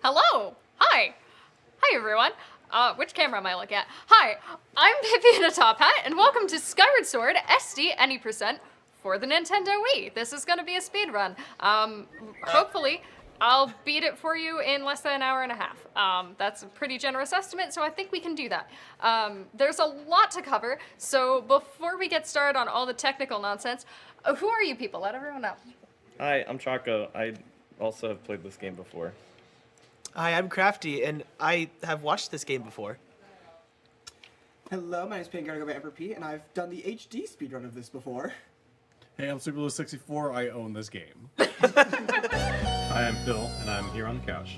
Hello. Hi. Hi, everyone. Which camera am I looking at? Hi, I'm Pippi in a top hat, and welcome to Skyward Sword SD any percent for the Nintendo Wii. This is gonna be a speed run. Hopefully, I'll beat it for you in less than an hour and a half. That's a pretty generous estimate, so I think we can do that. There's a lot to cover, so before we get started on all the technical nonsense, who are you people? Let everyone know. Hi, I'm Choco. I also have played this game before. Hi, I'm Crafty, and I have watched this game before. Hello, my name is Pango by EmperorP, and I've done the HD speedrun of this before. Hey, I'm Superblue64. I own this game. Hi, I'm Phil, and I'm here on the couch.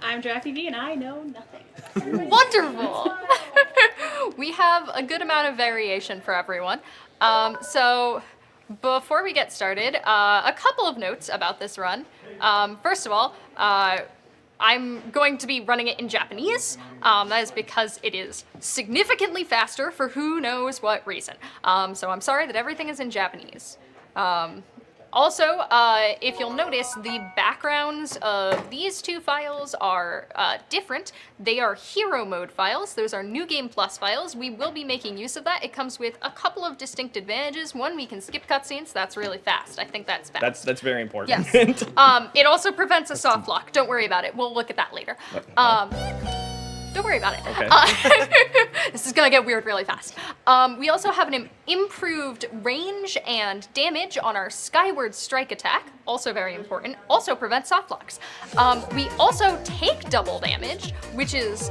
I'm Giraffevee, and I know nothing. Wonderful! We have a good amount of variation for everyone. So before we get started, a couple of notes about this run. First of all, I'm going to be running it in Japanese. That is because it is significantly faster for who knows what reason. So I'm sorry that everything is in Japanese. Also, if you'll notice, the backgrounds of these two files are different. They are hero mode files. Those are New Game Plus files. We will be making use of that. It comes with a couple of distinct advantages. One, we can skip cutscenes. That's really fast. I think that's fast. That's very important. Yes. It also prevents a soft lock. Don't worry about it. We'll look at that later. Don't worry about it. Okay. This is gonna get weird really fast. We also have an improved range and damage on our Skyward Strike attack, also very important, also prevents soft locks. We also take double damage, which is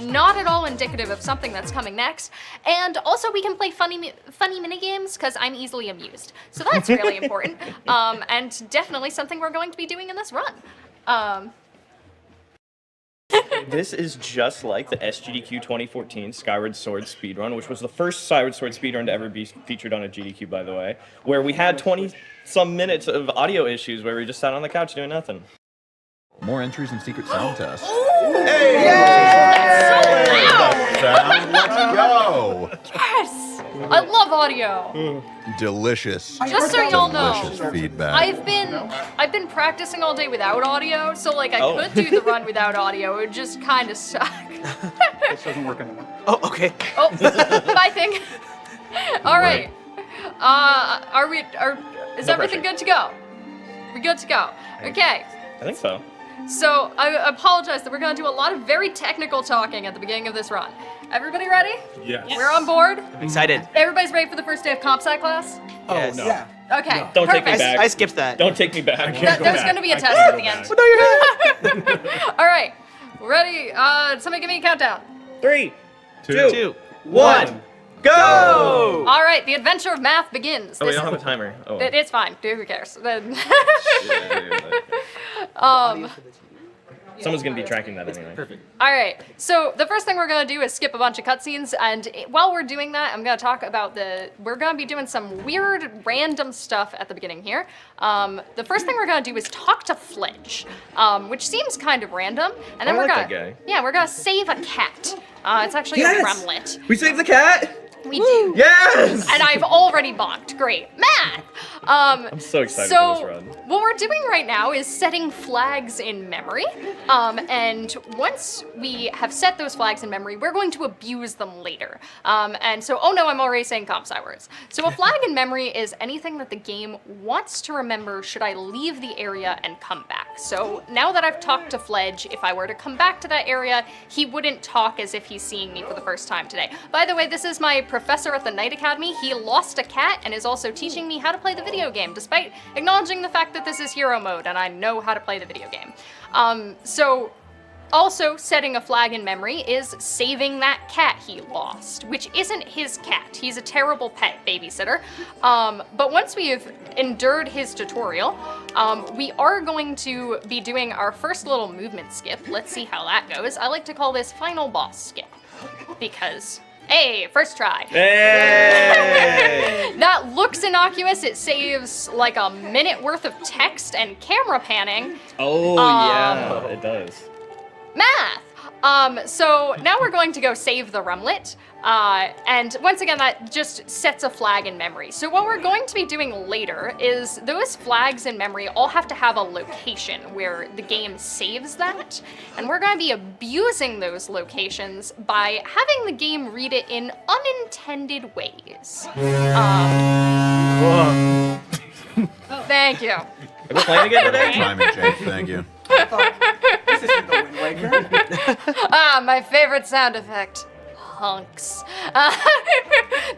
not at all indicative of something that's coming next. And also we can play funny minigames, because I'm easily amused. So that's really important, and definitely something we're going to be doing in this run. This is just like the SGDQ 2014 Skyward Sword speedrun, which was the first Skyward Sword speedrun to ever be featured on a GDQ, by the way, where we had 20-some minutes of audio issues where we just sat on the couch doing nothing. More entries in secret sound tests. Hey! Let's go! Yes! I love audio. Delicious. Just so y'all know, Delicious feedback. I've been practicing all day without audio, so like I could do the run without audio. It would just kind of suck. This doesn't work anymore. Oh, okay. Oh, bye thing. All right. Is everything good to go? We good to go? Okay. I think so. So I apologize that we're going to do a lot of very technical talking at the beginning of this run. Everybody ready? Yes. We're on board. Excited. Everybody's ready for the first day of comp sci class? Yes. no. Yeah. Okay. Don't take perfect. me back. I skipped that. Don't take me back. There's going to be a I test can't at go the end. back. All right. Ready? Somebody give me a countdown. 3, Two. 1, go! All right. The adventure of math begins. Oh, we don't have a timer. Oh. It's fine. Who cares? Someone's going to be tracking that anyway. Perfect. All right, so the first thing we're gonna do is skip a bunch of cutscenes, and while we're doing that, I'm gonna talk about we're gonna be doing some weird, random stuff at the beginning here. The first thing we're gonna do is talk to Fledge, which seems kind of random, and then I we're like gonna, that guy. yeah, we're gonna save a cat. It's actually a drumlet. We saved the cat! We do. Yes! And I've already bonked. Great. Math! I'm so excited for this run. What we're doing right now is setting flags in memory. And once we have set those flags in memory, we're going to abuse them later. And so, oh no, I'm already saying comp sci words. So a flag in memory is anything that the game wants to remember should I leave the area and come back. So now that I've talked to Fledge, if I were to come back to that area, he wouldn't talk as if he's seeing me for the first time today. By the way, this is my professor at the Night Academy. He lost a cat and is also teaching me how to play the video game, despite acknowledging the fact that this is hero mode and I know how to play the video game. So also setting a flag in memory is saving that cat he lost, which isn't his cat. He's a terrible pet babysitter. But once we have endured his tutorial, we are going to be doing our first little movement skip. Let's see how that goes. I like to call this final boss skip because hey, first try. Hey! That looks innocuous. It saves like a minute worth of text and camera panning. Oh, yeah, it does. Math! So now we're going to go save the Rumlet. And once again, that just sets a flag in memory. So what we're going to be doing later is those flags in memory all have to have a location where the game saves that. And we're going to be abusing those locations by having the game read it in unintended ways. Thank you. Are we playing again today? Timing change. Thank you. This isn't the Wind Waker. My favorite sound effect. Hunks.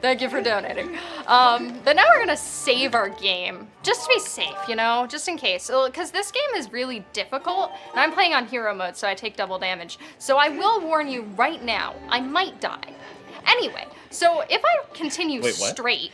Thank you for donating. But now we're gonna save our game, just to be safe, you know, just in case. Because this game is really difficult, and I'm playing on hero mode, so I take double damage. So I will warn you right now, I might die. Anyway, so if I continue Wait, what? straight,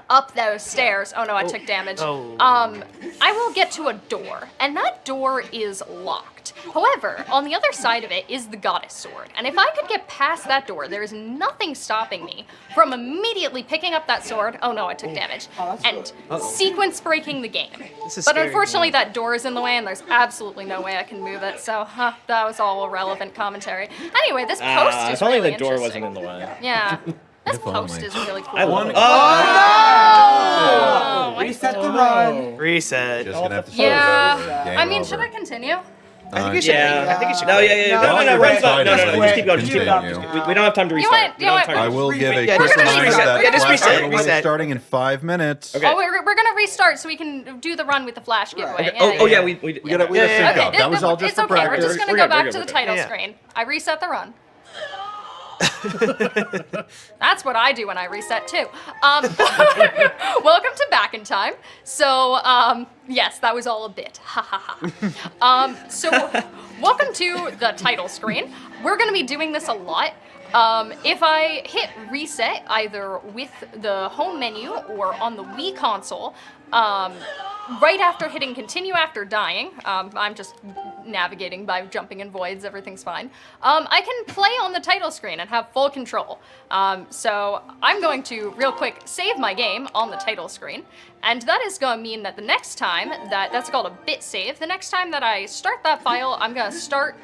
up those stairs. Oh no, I took damage. Oh. I will get to a door, and that door is locked. However, on the other side of it is the Goddess Sword, and if I could get past that door, there is nothing stopping me from immediately picking up that sword. Oh no, I took damage. And sequence breaking the game. This is But scary. unfortunately, that door is in the way, and there's absolutely no way I can move it. So, that was all irrelevant commentary. Anyway, this post is If only really the door interesting. wasn't in the way. Yeah. This If post only. is really cool. I want to. Oh, Reset the run. Reset. Just gonna have to Yeah. Game I mean, over. should I continue? I think you should. Yeah. I think you should. No, yeah. No, wait, Ren's not. No, wait, just keep going. Just keep wait, going. continue. We don't have time to restart. want- We don't have you time I to- will give a Yeah, quick just reminder reset. that Yeah, just Flash reset, Battle will be reset. starting in 5 minutes. Okay. Oh, we're gonna restart so we can do the run with the flash giveaway. Okay. Oh, yeah. We gotta Yeah, sync yeah, up. That was all just it's for okay. We're practice. just gonna We're go good, back we're to good, the we're title good. screen. I reset the run. That's what I do when I reset too. Welcome to Back in Time. So, yes, that was all a bit. Ha ha ha. So, welcome to the title screen. We're going to be doing this a lot. If I hit reset either with the home menu or on the Wii console, right after hitting continue after dying, I'm just navigating by jumping in voids, everything's fine. I can play on the title screen and have full control. So I'm going to real quick save my game on the title screen, and that is going to mean that the next time that's called a bit save. The next time that I start that file, I'm going to start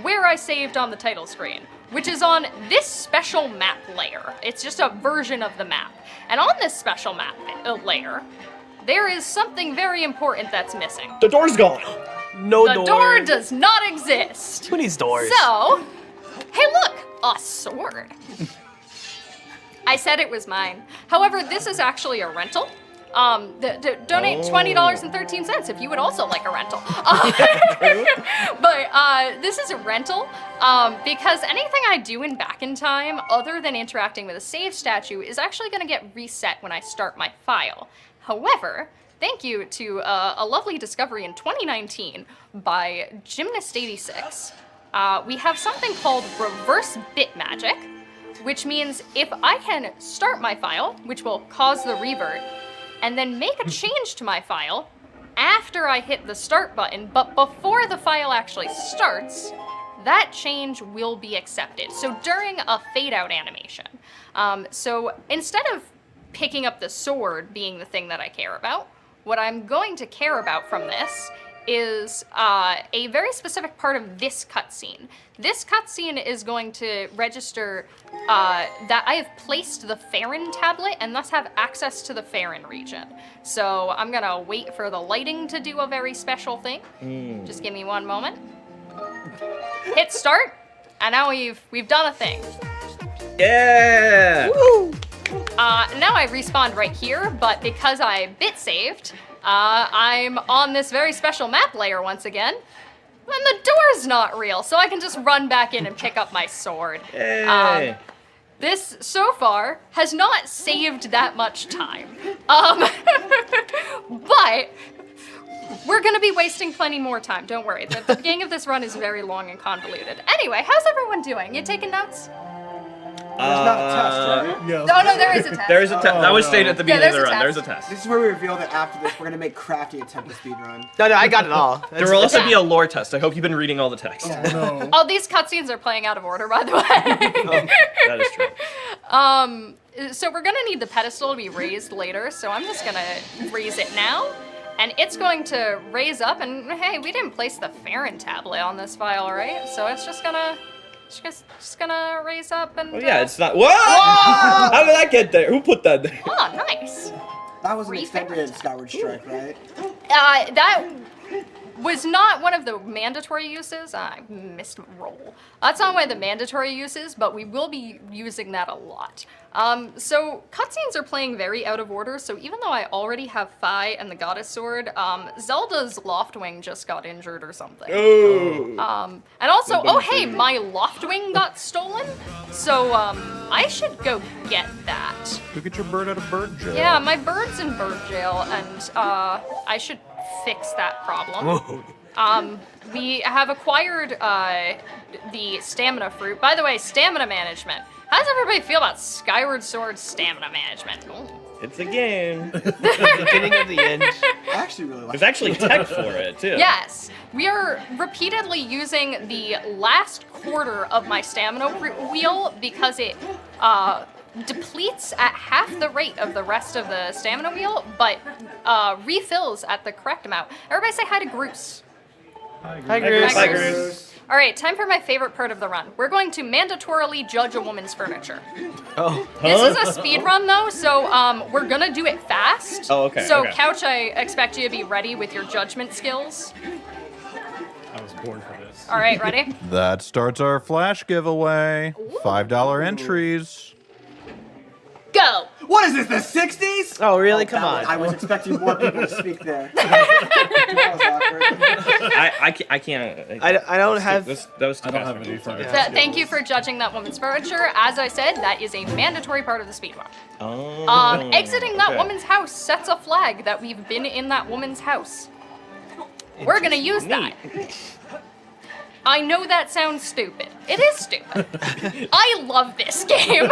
where I saved on the title screen, which is on this special map layer. It's just a version of the map. And on this special map layer, there is something very important that's missing. The door's gone. No The door. door does not exist. Who needs doors? So, hey look, a sword. I said it was mine. However, this is actually a rental. Donate $20.13 if you would also like a rental. But this is a rental because anything I do in Back in Time, other than interacting with a save statue, is actually going to get reset when I start my file. However, thank you to a lovely discovery in 2019 by Gymnast86. We have something called reverse bit magic, which means if I can start my file, which will cause the revert, and then make a change to my file after I hit the start button, but before the file actually starts, that change will be accepted. So during a fade out animation. So instead of picking up the sword being the thing that I care about, what I'm going to care about from this is a very specific part of this cutscene. This cutscene is going to register that I have placed the Farron tablet and thus have access to the Farron region. So I'm gonna wait for the lighting to do a very special thing. Just give me one moment. Hit start, and now we've done a thing. Yeah. Now I respawned right here, but because I bit saved, I'm on this very special map layer once again. And the door's not real, so I can just run back in and pick up my sword. Hey. This, so far, has not saved that much time. But we're gonna be wasting plenty more time, don't worry. The beginning of this run is very long and convoluted. Anyway, how's everyone doing? You taking notes? There's not a test, right? Oh no, there is a test. There is a test. That was stated at the Yeah, beginning of the there's a run. There's a test. test. This is where we reveal that after this, we're gonna make Crafty attempt to speedrun. No, I got it all. There will also be a lore test. I hope you've been reading all the text. No. Oh, these cutscenes are playing out of order, by the way. That is true. So we're gonna need the pedestal to be raised later, so I'm just gonna raise it now. and it's going to raise up, and hey, we didn't place the Farron tablet on this file, right? So it's just gonna raise up and... Oh yeah, it's not... Whoa! How did that get there? Who put that there? Oh, nice. That was an Free extended Farron Skyward Strike, right? That was not one of the mandatory uses. I missed roll. That's not one of the mandatory uses, but we will be using that a lot. So cutscenes are playing very out of order, so even though I already have Fi and the Goddess Sword, Zelda's Loftwing just got injured or something. Oh. And also, oh hey, my Loftwing got stolen, so I should go get that. Go get your bird out of bird jail. Yeah, my bird's in bird jail, and I should fix that problem. We have acquired the stamina fruit. By the way, stamina management. How does everybody feel about Skyward Sword stamina management? Ooh. It's a game. Beginning of the end. I actually really like There's actually tech for it, too. Yes, we are repeatedly using the last quarter of my stamina wheel because it depletes at half the rate of the rest of the stamina wheel, but refills at the correct amount. Everybody say hi to Groose. Hi, Groose. Hi, Groose. All right, time for my favorite part of the run. We're going to mandatorily judge a woman's furniture. Oh. This is a speed run though, so we're gonna do it fast. Oh, okay, So okay. Couch, I expect you to be ready with your judgment skills. I was born for this. All right, ready? That starts our flash giveaway. $5 entries. Go. What is this, the 60s? Oh, really? Come That on. was- I was expecting more people to speak there. That was awkward. I can't... I don't have... That was too I don't fast have for me. any furniture. Thank you for judging that woman's furniture. As I said, that is a mandatory part of the speed run. Oh, Exiting that okay. woman's house sets a flag that we've been in that woman's house. We're gonna use that. I know that sounds stupid. It is stupid. I love this game.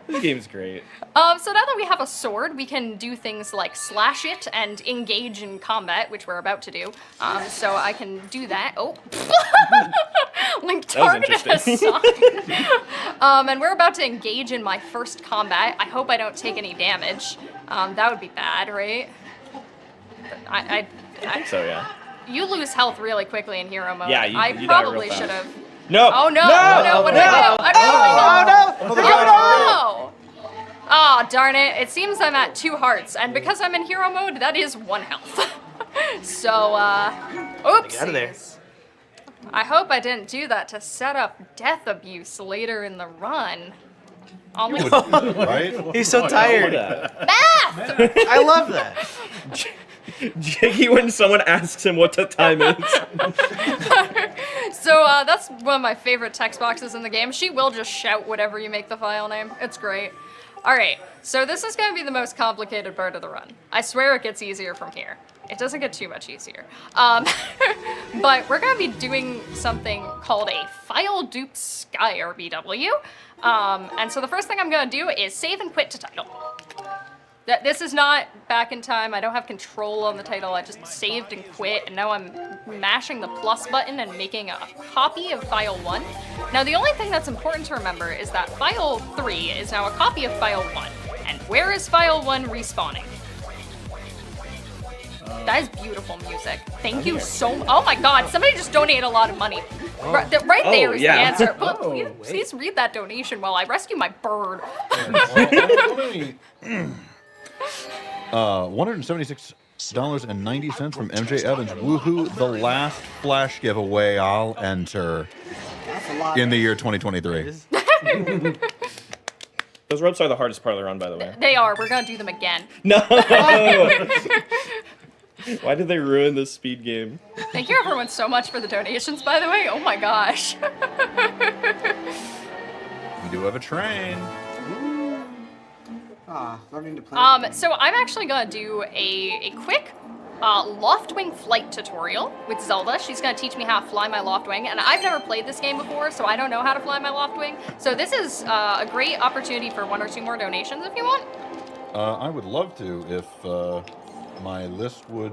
This game's great. So now that we have a sword, we can do things like slash it and engage in combat, which we're about to do. So I can do that. Oh. Like targeted a sign. And we're about to engage in my first combat. I hope I don't take any damage. That would be bad, right? I think so, yeah. You lose health really quickly in hero mode. Yeah, you I die probably real fast. should have. No! Oh no! Oh no! What did I do? Oh no! Oh darn it! It seems I'm at 2 hearts, and because I'm in hero mode, that is 1 health. So, oops. Get out of there. I hope I didn't do that to set up death abuse later in the run. Only Right? He's so Look tired. at math. I love that. that. Jiggy when someone asks him what the time is. So that's one of my favorite text boxes in the game. She will just shout whatever you make the file name. It's great. All right, so this is going to be the most complicated part of the run. I swear it gets easier from here. It doesn't get too much easier. But we're going to be doing something called a file dupe sky RBW. And so the first thing I'm going to do is save and quit to title. This is not back in time. I don't have control on the title. I just saved and quit, and now I'm mashing the plus button and making a copy of file 1. Now, the only thing that's important to remember is that file 3 is now a copy of file 1. And where is file 1 respawning? That is beautiful music. Thank you so much. Oh my god, somebody just donated a lot of money. Right there is yeah. the answer. Please read that donation while I rescue my bird. $176.90 from MJ Evans. Woohoo! The last flash giveaway I'll enter That's a lot. in the year 2023. Those ropes are the hardest part of the run, by the way. They are. We're gonna do them again. No! Why did they ruin this speed game? Thank you everyone so much for the donations, by the way. Oh my gosh. We do have a train. Learning to play. So I'm actually gonna do a quick Loftwing flight tutorial with Zelda. She's gonna teach me how to fly my Loftwing, and I've never played this game before, so I don't know how to fly my Loftwing. So this is a great opportunity for 1 or 2 more donations if you want. I would love to if my list would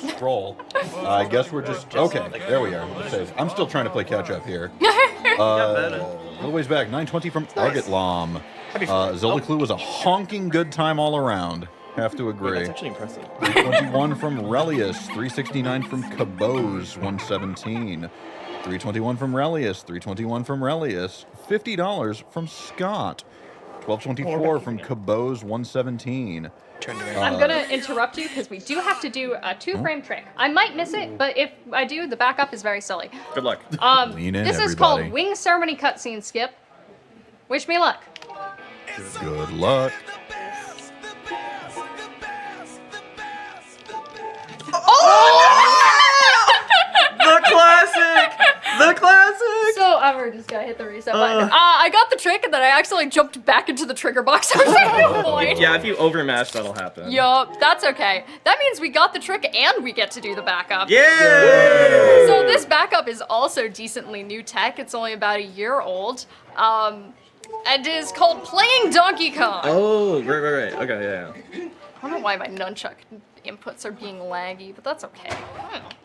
scroll. I guess we're just okay. There we are. It says, I'm still trying to play catch up here. A little ways back, 920 from Agate Lom. Zelda Clue was a honking good time all around. Have to agree. That's actually impressive. 321 from Relius, 369 from Cabose, 117. 321 from Relius, 321 from Relius, $50 from Scott. 1224 from Cabose, 117. I'm gonna interrupt you because we do have to do a 2-frame trick. I might miss it, but if I do, the backup is very silly. Good luck. Lean in, This is everybody. called Wing Ceremony Cutscene Skip. Wish me luck. Good luck. The classic! The classic! So we're just gonna hit the reset button. I got the trick and then I accidentally jumped back into the trigger box. I was trying to avoid. Yeah, if you overmash, that'll happen. Yup, that's okay. That means we got the trick and we get to do the backup. Yeah! So this backup is also decently new tech. It's only about a year old. And is called Playing Donkey Kong. Oh, right. Okay, yeah. I don't know why my nunchuck inputs are being laggy, but that's okay.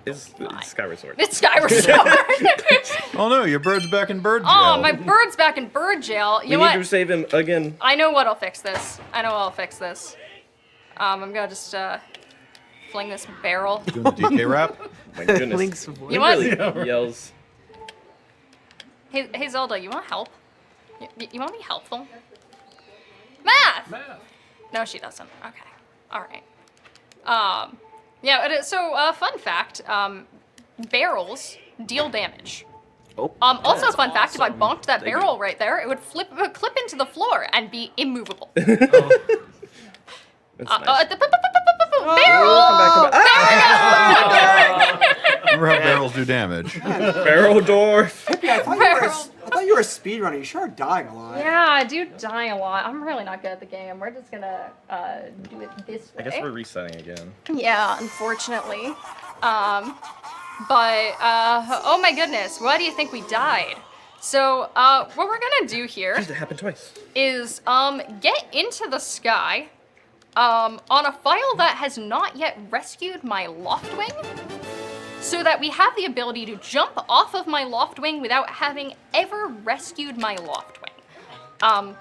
It's Skyward Sword. It's Skyward Sword. Oh no, your bird's back in bird jail. Oh, my bird's back in bird jail. We You know need to what? save him again. I know what'll fix this. I'm gonna just fling this barrel. Doing the DK rap? My goodness. Link's voice. You want? Really yells. Hey Zelda, you want help? You want to be helpful? Math. No, she doesn't. Okay. All right. Yeah. So, fun fact: barrels deal damage. Oh. Also, fun fact: if I bonked that barrel right there, it would clip into the floor and be immovable. That's nice. Barrel! Come back. Remember how barrels do damage? Barrel dwarf. Hippie, I thought you were a speedrunner. You sure are dying a lot. Yeah, I do die a lot. I'm really not good at the game. We're just gonna do it this way. I guess we're resetting again. Yeah, unfortunately. Oh my goodness, why do you think we died? So, what we're gonna do here It happened twice. is, get into the sky, on a file that has not yet rescued my Loftwing, so that we have the ability to jump off of my Loftwing without having ever rescued my Loftwing.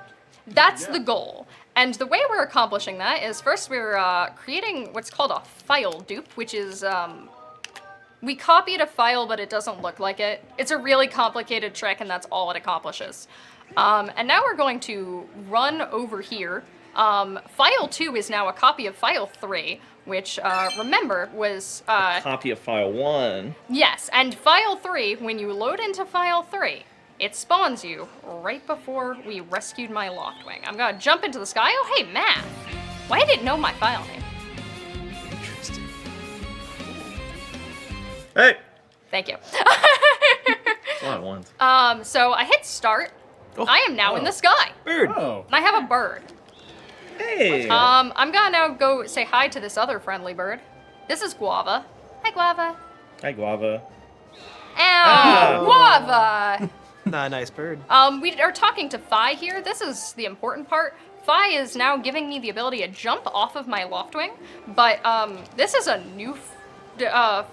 That's the goal. And the way we're accomplishing that is first we're creating what's called a file dupe, which is, we copied a file, but it doesn't look like it. It's a really complicated trick, and that's all it accomplishes. And now we're going to run over here. File 2 is now a copy of File 3, which, remember, was... Copy of file 1. Yes, and File 3, when you load into File 3, it spawns you right before we rescued my Loftwing. I'm gonna jump into the sky. Oh, hey, Math! Why didn't know my file name? Interesting. Hey! Thank you. That's a lot at once. So I hit start. I am now in the sky. Bird. Oh. And I have a bird. Hey! I'm gonna now go say hi to this other friendly bird. This is Guava. Hi, Guava. Hi, Guava. Ow, Guava! Nice bird. We are talking to Phi here. This is the important part. Phi is now giving me the ability to jump off of my Loftwing, but this is a new,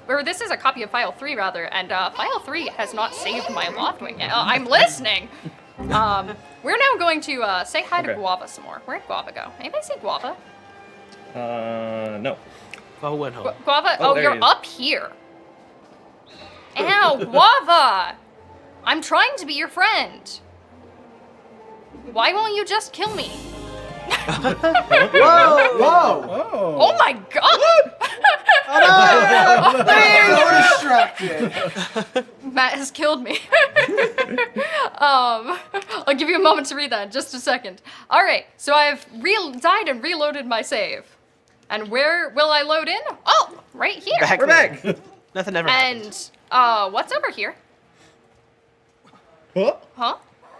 or this is a copy of File 3 rather, and File 3 has not saved my Loftwing yet. I'm listening. We're now going to say hi to Okay. Guava some more. Where'd Guava go? Anybody see Guava? No. Well, went home. Guava? Oh, Oh, there you're he is. up here. Ow, Guava! I'm trying to be your friend. Why won't you just kill me? Whoa! Oh my god! So distracted. Matt has killed me. I'll give you a moment to read that in just a second. All right, so I've died and reloaded my save. And where will I load in? Oh, right here. We're back! Nothing ever happened. And what's over here? Huh? Huh?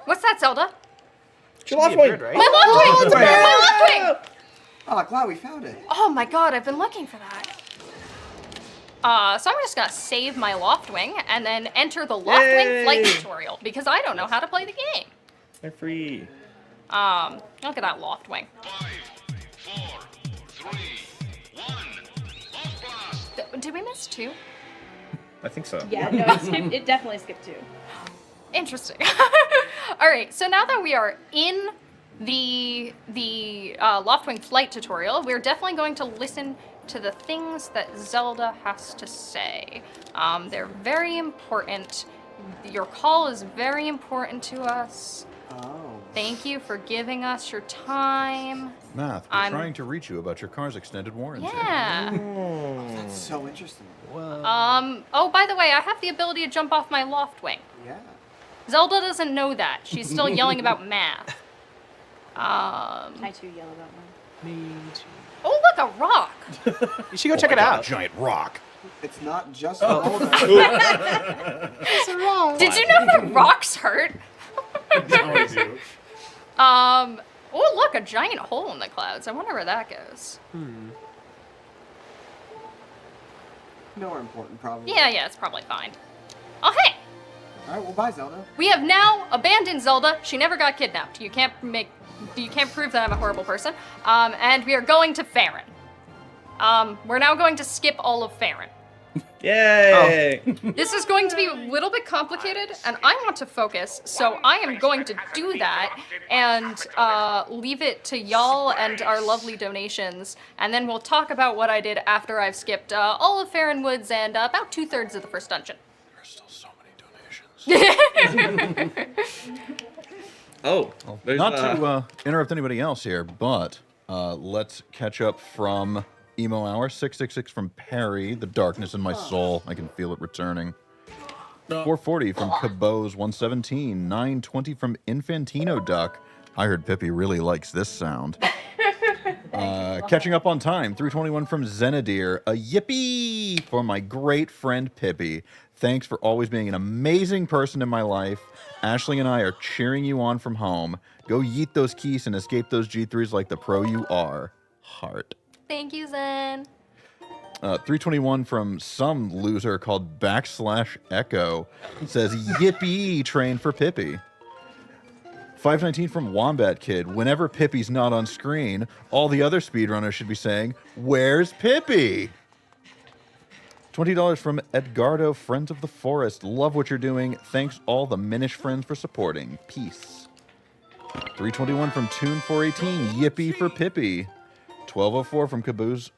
What's that, Zelda? Chill Be off, a bird, Wayne. right? My Loftwing! it's a bird! My Loftwing! Oh, glad we found it. Oh my god, I've been looking for that. So I'm just gonna save my Loftwing and then enter the Loftwing flight tutorial because I don't know how to play the game. They're free. Look at that Loftwing. 5, 4, 3, 1, Did we miss 2? I think so. Yeah, no, it definitely skipped 2. Interesting. All right, so now that we are in the Loftwing flight tutorial, we're definitely going to listen to the things that Zelda has to say. They're very important. Your call is very important to us. Oh. Thank you for giving us your time. Math, we're I'm- trying to reach you about your car's extended warranty. Yeah. That's so interesting. Oh, by the way, I have the ability to jump off my Loftwing. Yeah. Zelda doesn't know that. She's still yelling about math. I too yell about mine. Oh, look, a rock. You should go check it out. Giant rock. It's not just a boulder. Did you know that rocks hurt? Now I do. Oh, look, a giant hole in the clouds. I wonder where that goes. Nowhere important, probably. Yeah, it's probably fine. Oh, hey! All right, well, bye, Zelda. We have now abandoned Zelda. She never got kidnapped. You can't prove that I'm a horrible person. And we are going to Farron. We're now going to skip all of Farron. Yay! This is going to be a little bit complicated, and I want to focus, so I am going to do that and leave it to y'all and our lovely donations, and then we'll talk about what I did after I've skipped all of Farron Woods and about 2/3 of the first dungeon. There's still so many donations. Oh, there's Not to interrupt anybody else here, but let's catch up from Emo Hour. 666 from Perry. The darkness in my soul. I can feel it returning. 440 from Cabos 117. 920 from Infantino Duck. I heard Pippi really likes this sound. Catching up on time. 321 from Zenadir. A yippee for my great friend Pippi. Thanks for always being an amazing person in my life. Ashley and I are cheering you on from home. Go yeet those keys and escape those G3s like the pro you are. Heart. Thank you, Zen. 321 from some loser called /Echo says, yippee train for Pippi. 519 from Wombat Kid. Whenever Pippi's not on screen, all the other speedrunners should be saying, where's Pippi? $20 from Edgardo, Friends of the Forest. Love what you're doing. Thanks all the Minish friends for supporting. Peace. 321 from Tune 418. Yippee for Pippi. 1204 from Cabos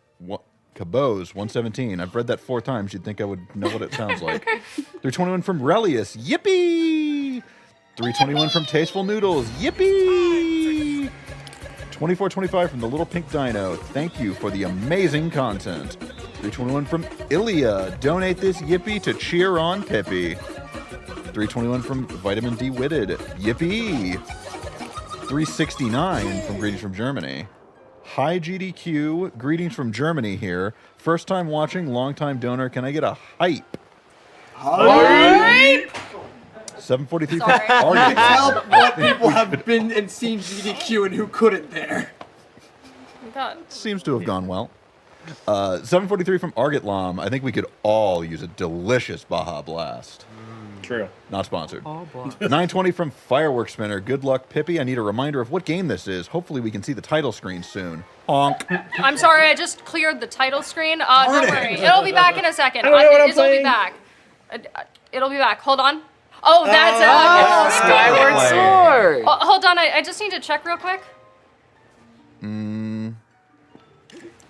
117. I've read that 4 times. You'd think I would know what it sounds like. 321 from Relius. Yippee! 321 from Tasteful Noodles. Yippee! 2425 from the Little Pink Dino. Thank you for the amazing content. 321 from Ilya. Donate this yippee to cheer on Pippi. 321 from Vitamin D Witted. Yippee! 369 from Greetings from Germany. Hi GDQ, greetings from Germany here. First time watching, long time donor. Can I get a hype? Hype! 743 Sorry. from Argus. Tell what people have been and seen GDQ and who couldn't there. Oh, God. Seems to have gone well. 743 from Argotlam. I think we could all use a delicious Baja Blast. True. Not sponsored. 920 from Fireworks Spinner. Good luck, Pippi. I need a reminder of what game this is. Hopefully we can see the title screen soon. Honk. I'm sorry, I just cleared the title screen. Don't worry. It'll be back in a second. I don't know what I'm It'll be playing. back. It'll be back. Hold on. Oh, that's it. Skyward Sword. Hold on, I just need to check real quick.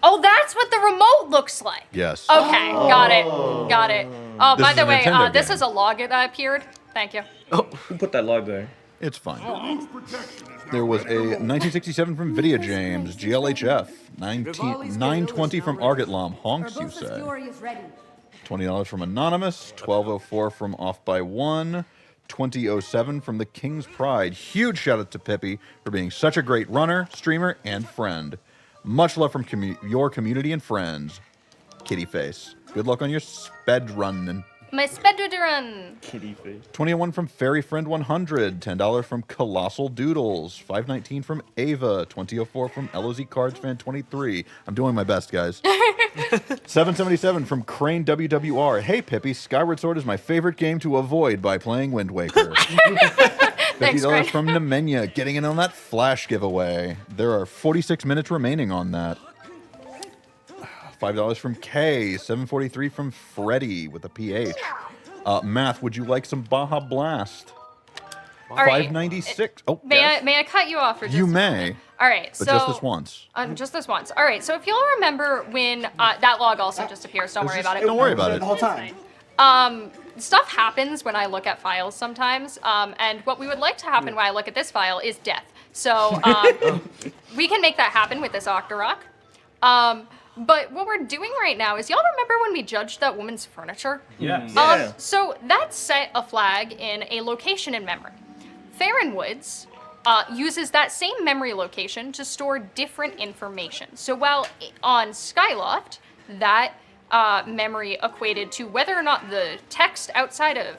Oh, that's what the remote looks like. Yes. Okay, got it. Oh, This by is the a way, Nintendo this game. is a log that appeared. Thank you. Who put that log there? It's fine. There was a 1967 from Video James. GLHF. 920 from Argotlam. Honks, you say. $20 from Anonymous. 1204 from Off by One. 2007 from The King's Pride. Huge shout out to Pippi for being such a great runner, streamer, and friend. Much love from your community and friends. Kitty Face. Good luck on your sped running. My speedrun. Kitty face. 21 from Fairy Friend 100. $10 from Colossal Doodles. 519 from Ava. 2004 from LOZ Cards Fan 23. I'm doing my best, guys. 777 from Crane WWR. Hey, Pippi, Skyward Sword is my favorite game to avoid by playing Wind Waker. Thanks, $50 Crane. from Nemenya. Getting in on that Flash giveaway. There are 46 minutes remaining on that. $5 from K. 743 from Freddy with a PH. Math, would you like some Baja Blast? All right. 596. Oh, May I cut you off for just you a may, moment? All right, but so just this once. just this once. All right, so if you'll remember when that log also just appears, don't worry about it. Don't worry about The it. whole time. Stuff happens when I look at files sometimes, and what we would like to happen when I look at this file is death. So we can make that happen with this Octorok. But what we're doing right now is, y'all remember when we judged that woman's furniture? Yes. Yeah. So that set a flag in a location in memory. Farron Woods uses that same memory location to store different information. So while on Skyloft, that memory equated to whether or not the text outside of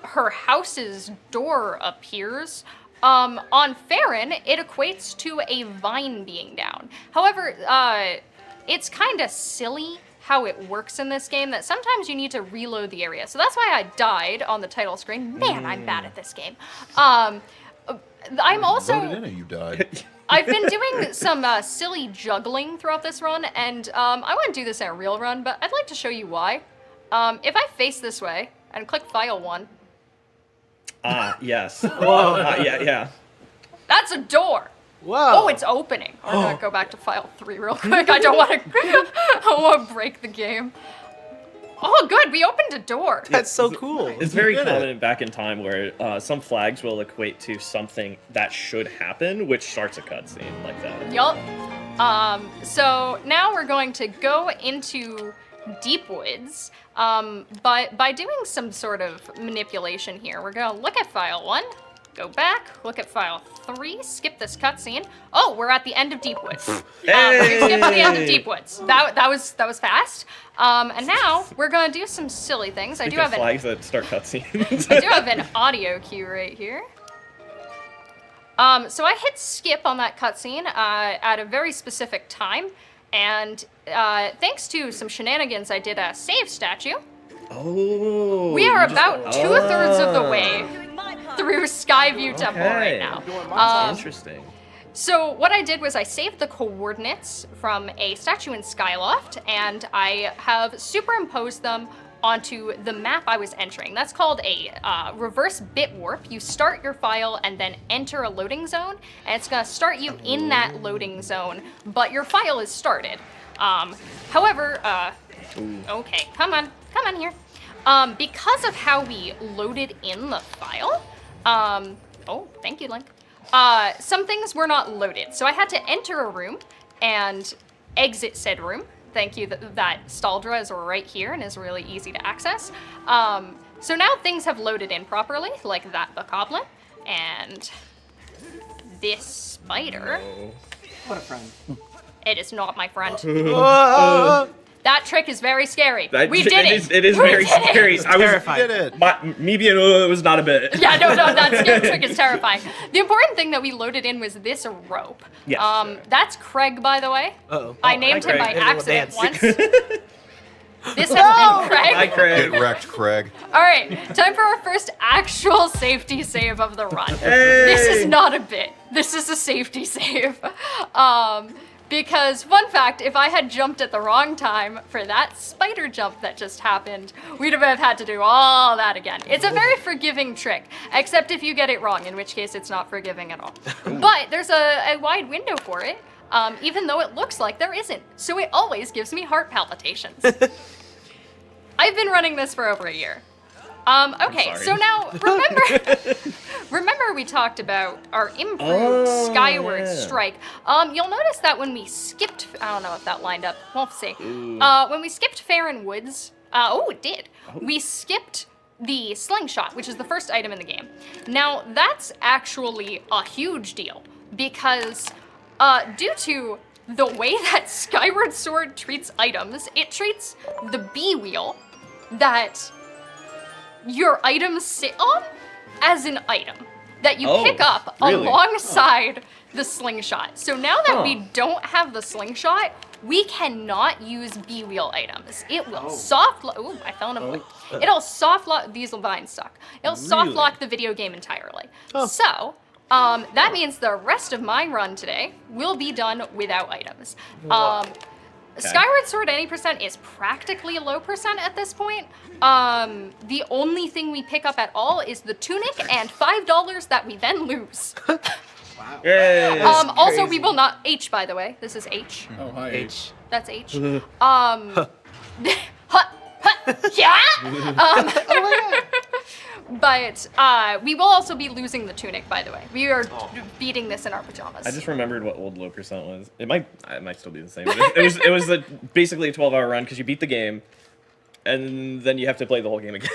her house's door appears, on Farron, it equates to a vine being down. However, it's kind of silly how it works in this game that sometimes you need to reload the area. So that's why I died on the title screen. Man, I'm bad at this game. I'm also... Voted in or you died? I've been doing some silly juggling throughout this run, and I want to do this in a real run, but I'd like to show you why. If I face this way and click File 1... Yes. Whoa. Yeah. That's a door! Whoa. Oh, it's opening. I'm gonna go back to File 3 real quick. I don't want to... I don't want to break the game. Oh, good, we opened a door. That's so cool. It's very did it. common back in time where some flags will equate to something that should happen, which starts a cutscene like that. Yup. So now we're going to go into Deep Woods, but by doing some sort of manipulation here, we're gonna look at File 1, go back, look at File 3, skip this cutscene. Oh, we're at the end of Deep Woods. We skipped to the end of Deep Woods. That was fast. And now we're gonna do some silly things. I do have flags that start cutscenes. I do have an audio cue right here. So I hit skip on that cutscene at a very specific time, and thanks to some shenanigans, I did a save statue. Oh. We are about 2/3 of the way through Skyview Temple right now. Interesting. So what I did was I saved the coordinates from a statue in Skyloft, and I have superimposed them onto the map I was entering. That's called a reverse bit warp. You start your file and then enter a loading zone, and it's gonna start you in that loading zone, but your file is started. However, okay, come on here. Because of how we loaded in the file, oh, thank you, Link. Some things were not loaded, so I had to enter a room and exit said room. Thank you, that Staldra is right here and is really easy to access. So now things have loaded in properly, like that bokoblin, and this spider. What a friend. It is not my friend. Whoa. That trick is very scary. We did it. It is We very did it. scary. I was Terrified. Did it. me being was not a bit. Yeah, no, that scare trick is terrifying. The important thing that we loaded in was this rope. Yes. That's Craig, by the way. Uh-oh. I named him by Craig. accident Dance. once. This has been Craig. Hi, Craig. Get wrecked, Craig. All right, time for our first actual safety save of the run. This is not a bit. This is a safety save. Because, fun fact, if I had jumped at the wrong time for that spider jump that just happened, we'd have had to do all that again. It's a very forgiving trick, except if you get it wrong, in which case it's not forgiving at all. But there's a wide window for it, even though it looks like there isn't. So it always gives me heart palpitations. I've been running this for over a year. Okay, sorry. so now, remember we talked about our improved Skyward Strike. You'll notice that when we skipped, I don't know if that lined up, we'll see. When we skipped Farron Woods, it did. We skipped the slingshot, which is the first item in the game. Now, that's actually a huge deal, because due to the way that Skyward Sword treats items, it treats the B wheel that your items sit on as an item that you pick up really? alongside the slingshot. So now that we don't have the slingshot, we cannot use B-wheel items. It will soft lock. Ooh, I fell in a void. It'll soft lock. These vines suck. It'll soft lock the video game entirely. So that means the rest of my run today will be done without items. Skyward Sword any percent is practically a low percent at this point. The only thing we pick up at all is the tunic and $5 that we then lose. Yay! Also, we will not H, by the way. This is H. Oh, hi. H. That's H. Yeah. But we will also be losing the tunic, by the way. We are beating this in our pajamas. I just remembered what old low percent was. It might still be the same. But it was basically a 12-hour run because you beat the game, and then you have to play the whole game again.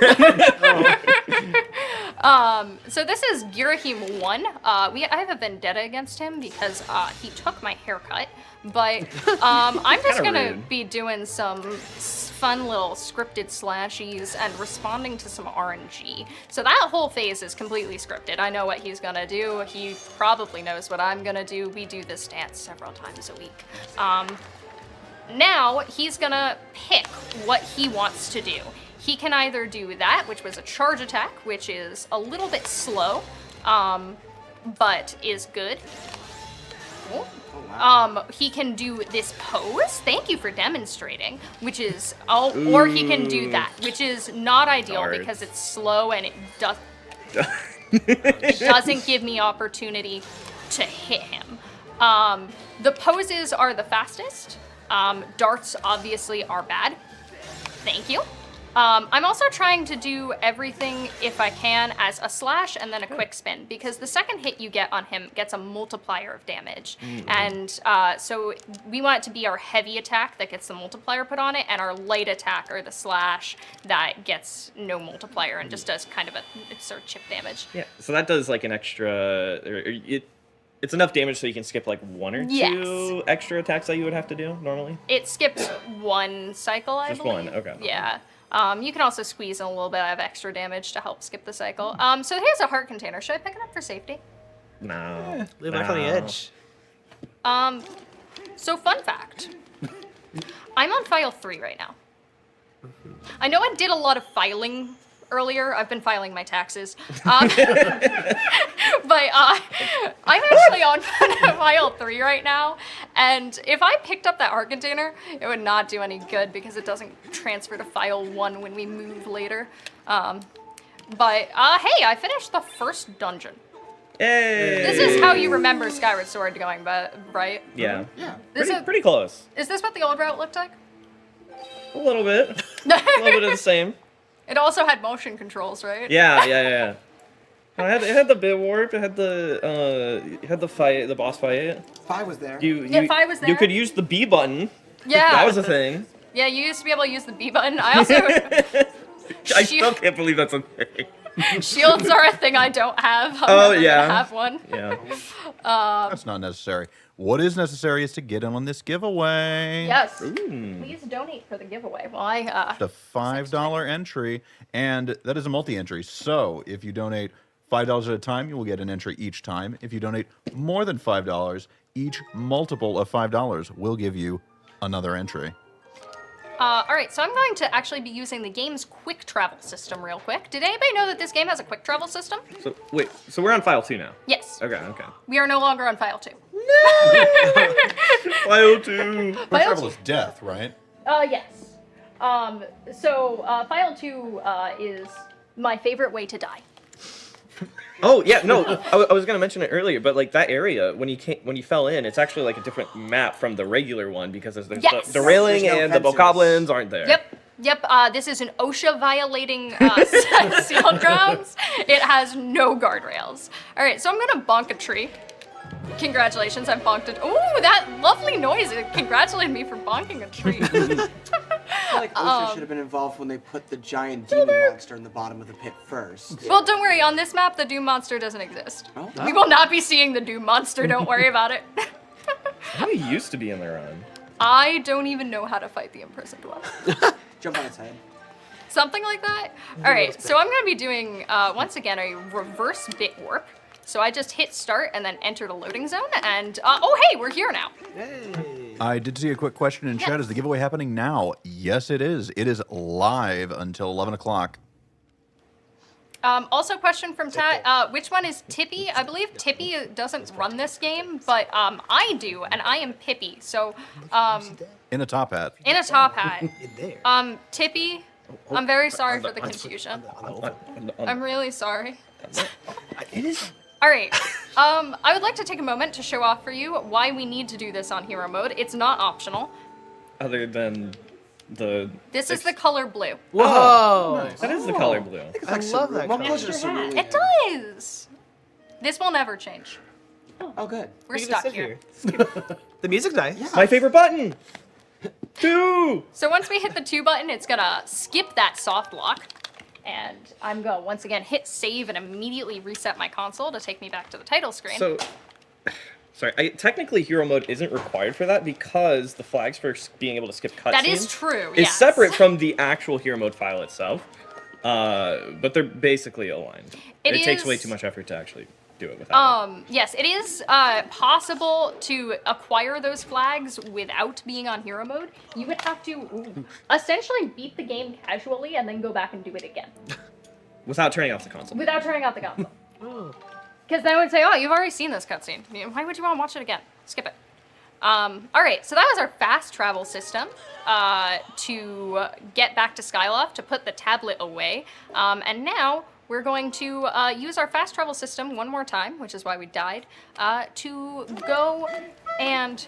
So this is Giraffevee 1. I have a vendetta against him because he took my haircut. But I'm just gonna rude. be doing some fun little scripted slashies and responding to some RNG. So that whole phase is completely scripted. I know what he's gonna do. He probably knows what I'm gonna do. We do this dance several times a week. Now he's gonna pick what he wants to do. He can either do that, which was a charge attack, which is a little bit slow, but is good. He can do this pose. Thank you for demonstrating. Which is, or he can do that, which is not ideal Darn. because it's slow and it doesn't give me opportunity to hit him. The poses are the fastest. Darts obviously are bad. Thank you. I'm also trying to do everything, if I can, as a slash and then a quick spin, because the second hit you get on him gets a multiplier of damage. And so we want it to be our heavy attack that gets the multiplier put on it, and our light attack, or the slash, that gets no multiplier and just does kind of a sort of chip damage. Yeah, so that does like an extra. It's enough damage so you can skip like one or two extra attacks that you would have to do normally. It skips one cycle, I Just believe. one, okay. Yeah. You can also squeeze in a little bit of extra damage to help skip the cycle. So here's a heart container. Should I pick it up for safety? No. Leave life on the edge. So fun fact. I'm on file 3 right now. I know I did a lot of filing earlier. I've been filing my taxes. But I'm actually on file 3 right now, and if I picked up that heart container, it would not do any good because it doesn't transfer to file 1 when we move later. But hey, I finished the first dungeon. Hey! This is how you remember Skyward Sword going, right? Yeah. Yeah. Pretty close. Is this what the old route looked like? A little bit. A little bit of the same. It also had motion controls, right? Yeah. It had the bit warp. It had the fight, the boss fight. 5 was there. Yeah, 5 was there. You could use the B button. Yeah. That was a thing. Yeah, you used to be able to use the B button. I also... I still can't believe that's a thing. Shields are a thing I don't have. I'm Oh, never yeah. gonna have one. Yeah. That's not necessary. What is necessary is to get in on this giveaway. Yes. Ooh. Please donate for the giveaway. Well, I The $5 entry, and that is a multi-entry. So if you donate $5 at a time, you will get an entry each time. If you donate more than $5, each multiple of $5 will give you another entry. all right, so I'm going to actually be using the game's quick travel system real quick. Did anybody know that this game has a quick travel system? So wait, so we're on file 2 now. Yes. Okay. We are no longer on file 2. File 2. Quick File travel 2. is death, right? Yes. So file 2 is my favorite way to die. Oh yeah, no, I was gonna mention it earlier, but like that area when you fell in, it's actually like a different map from the regular one because there's Yes. the railing There's no and the fences. bokoblins aren't there. Yep. This is an OSHA violating sealed grounds. It has no guardrails. All right, so I'm gonna bonk a tree. Congratulations, I bonked it. Ooh, that lovely noise! It congratulated me for bonking a tree. I feel like OSHA should have been involved when they put the giant demon monster in the bottom of the pit first. Well, don't worry. On this map, the Doom monster doesn't exist. Oh. We will not be seeing the Doom monster. Don't worry about it. How he used to be in the run. I don't even know how to fight the imprisoned one. Jump on its head. Something like that. All right, so I'm going to be doing, once again, a reverse bit warp. So I just hit start and then entered a loading zone, and, oh, hey, we're here now. Hey. I did see a quick question in chat. Is the giveaway happening now? Yes, it is. It is live until 11 o'clock. Also, question from Tat. Which one is Tippy? I believe Tippy doesn't run this game, but I do, and I am Pippy. So, In a top hat. in a top hat. In there. Tippy, I'm very sorry for the confusion. On I'm really sorry. It is. All right. I would like to take a moment to show off for you why we need to do this on hero mode. It's not optional. other than the. This is the color blue. Whoa! That is the color blue. I love that Well, color. closer to cerulean. It does. This will never change. Oh, good. We're We can just stuck sit here. The music's nice. My favorite button. 2. So once we hit the 2 button, it's gonna skip that soft lock. And I'm gonna once again hit save and immediately reset my console to take me back to the title screen. So, sorry. Technically, hero mode isn't required for that because the flags for being able to skip cutscenes that is true. is yes. separate from the actual hero mode file itself. But they're basically aligned. It takes way is- too much effort to actually do it without. Yes, it is possible to acquire those flags without being on hero mode. You would have to essentially beat the game casually and then go back and do it again Without turning off the console. without turning off the console. Because then it would say, "Oh, you've already seen this cutscene. Why would you want to watch it again? Skip it." All right, so that was our fast travel system to get back to Skyloft to put the tablet away, and now we're going to use our fast travel system one more time, which is why we died, to go and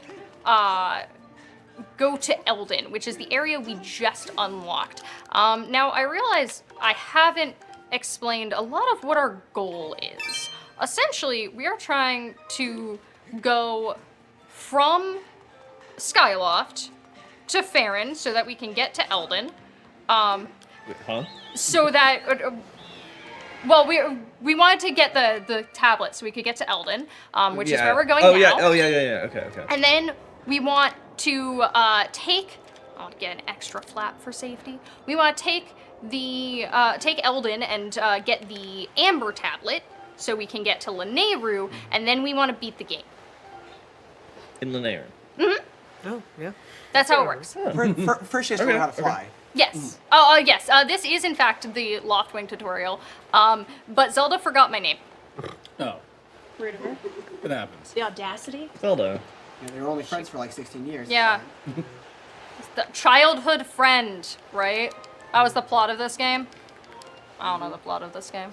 go to Eldin, which is the area we just unlocked. Now, I realize I haven't explained a lot of what our goal is. Essentially, we are trying to go from Skyloft to Farron so that we can get to Eldin. Wait, huh? So that, well, we wanted to get the tablet so we could get to Eldin, which is where we're going now. Yeah. Okay. And then we want to take, I'll get an extra flap for safety. We want to take take Eldin and get the Amber tablet so we can get to Lanayru, and then we want to beat the game. In Linear. Oh, yeah. That's how it works. First, you have to learn how to fly. Yes. Yes. This is in fact the Loftwing tutorial. But Zelda forgot my name. Oh, Rude of her. it happens. The audacity. Zelda. Yeah, they were only friends for like 16 years. Yeah. It's the childhood friend, right? That was the plot of this game. I don't know the plot of this game.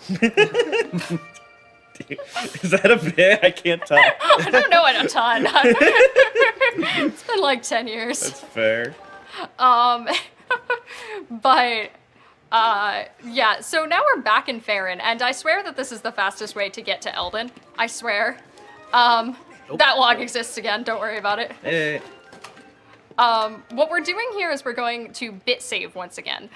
Is that a bit? I can't tell. I don't know it a ton. It's been like 10 years. That's fair. But yeah, so now we're back in Farron, and I swear that this is the fastest way to get to Eldin. I swear. That log exists again, don't worry about it. What we're doing here is we're going to bit save once again.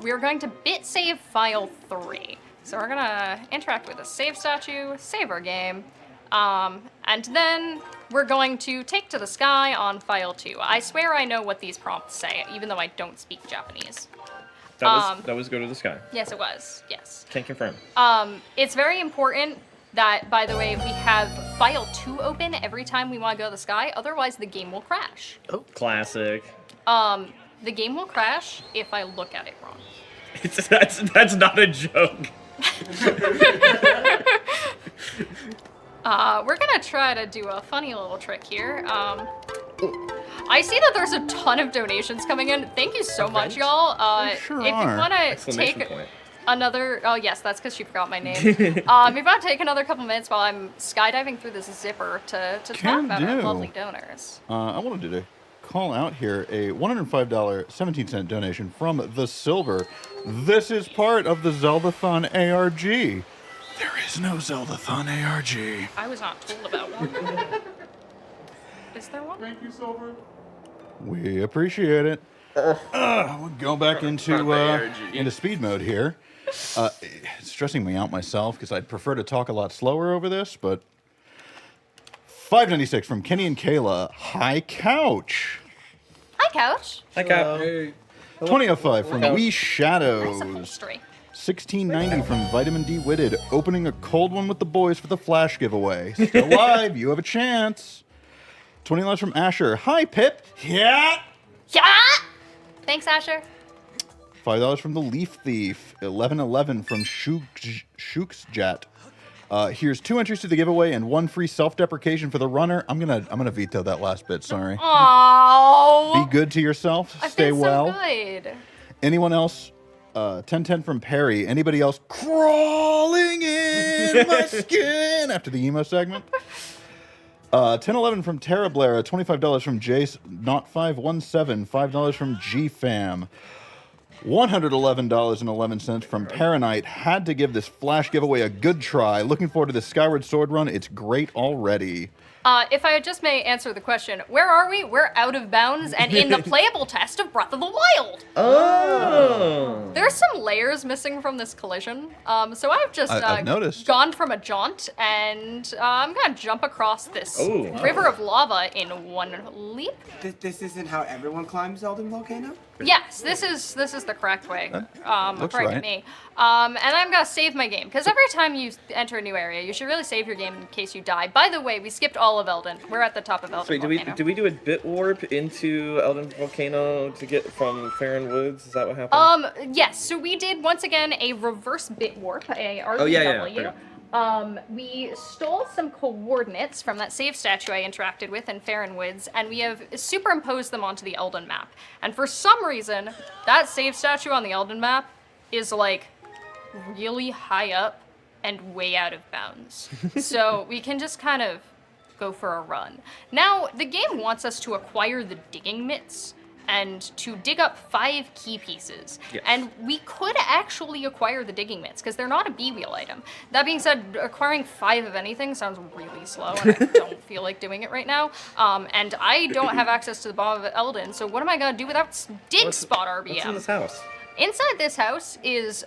We're going to bit save file 3. So we're gonna interact with the save statue, save our game, and then we're going to take to the sky on file 2. I swear I know what these prompts say, even though I don't speak Japanese. That was go to the sky. Yes, it was. Yes. Can confirm. It's very important that, by the way, we have file 2 open every time we want to go to the sky. Otherwise, the game will crash. Classic. The game will crash if I look at it wrong. That's not a joke. We're gonna try to do a funny little trick here. I see that there's a ton of donations coming in. Thank you so much, y'all. Sure if you are. want to Exclamation take point. another, oh yes, that's because she forgot my name. If you want to take another couple minutes while I'm skydiving through this zipper to talk Can about our do. lovely donors. I wanted to call out here a $105.17 donation from the Silver. This is part of the Zeldathon ARG. There is no Zeldathon ARG. I was not told about one. Is there one? Thank you, Silver. We appreciate it. We'll go back into speed mode here. It's stressing me out myself because I'd prefer to talk a lot slower over this, but 596 from Kenny and Kayla. Hi, Couch. Hi, Couch. Hi, Cap. Hey. 2005 from Wee Nice Shadows. upholstery. 1690 from Vitamin D Witted. Opening a cold one with the boys for the Flash giveaway. Still alive. You have a chance. 20 less from Asher. Hi, Pip. Yeah. Yeah! Thanks, Asher. $5 from the Leaf Thief. 1111 from Shooksjet. Here's 2 entries to the giveaway and 1 free self-deprecation for the runner. I'm gonna veto that last bit. Sorry. Aww. Be good to yourself. I've Stay been well. So good. Anyone else? 1010 from Perry. Anybody else crawling in my skin after the emo segment? 1011 from Tara Blair. $25 from Jace. Not 517. $5 from GFam. $111.11 from Paranite. Had to give this flash giveaway a good try. Looking forward to the Skyward Sword run. It's great already. If I just may answer the question, where are we? We're out of bounds and in the playable test of Breath of the Wild. Oh. There's some layers missing from this collision. So I've just I've noticed. gone from a jaunt, and I'm gonna jump across this Oh. river of lava in one leap. This isn't how everyone climbs Zeldathon Volcano? Yes, this is the correct way. looks According to right. me. And I'm gonna save my game because every time you enter a new area, you should really save your game in case you die. By the way, we skipped all of Elden. We're at the top of Elden So wait, Volcano. do we do a bit warp into Elden Volcano to get from Farron Woods? Is that what happened? Yes. So we did once again a reverse bit warp, a RBW. Oh, yeah. We stole some coordinates from that save statue I interacted with in Farron Woods, and we have superimposed them onto the Elden map. And for some reason, that save statue on the Elden map is like really high up and way out of bounds. So we can just kind of go for a run. Now, the game wants us to acquire the digging mitts and to dig up 5 key pieces. Yes. And we could actually acquire the digging mitts, because they're not a B-wheel item. That being said, acquiring 5 of anything sounds really slow, and I don't feel like doing it right now. And I don't have access to the Bomb of Elden, so what am I gonna do without Dig Spot RBM? What's in this house? Inside this house is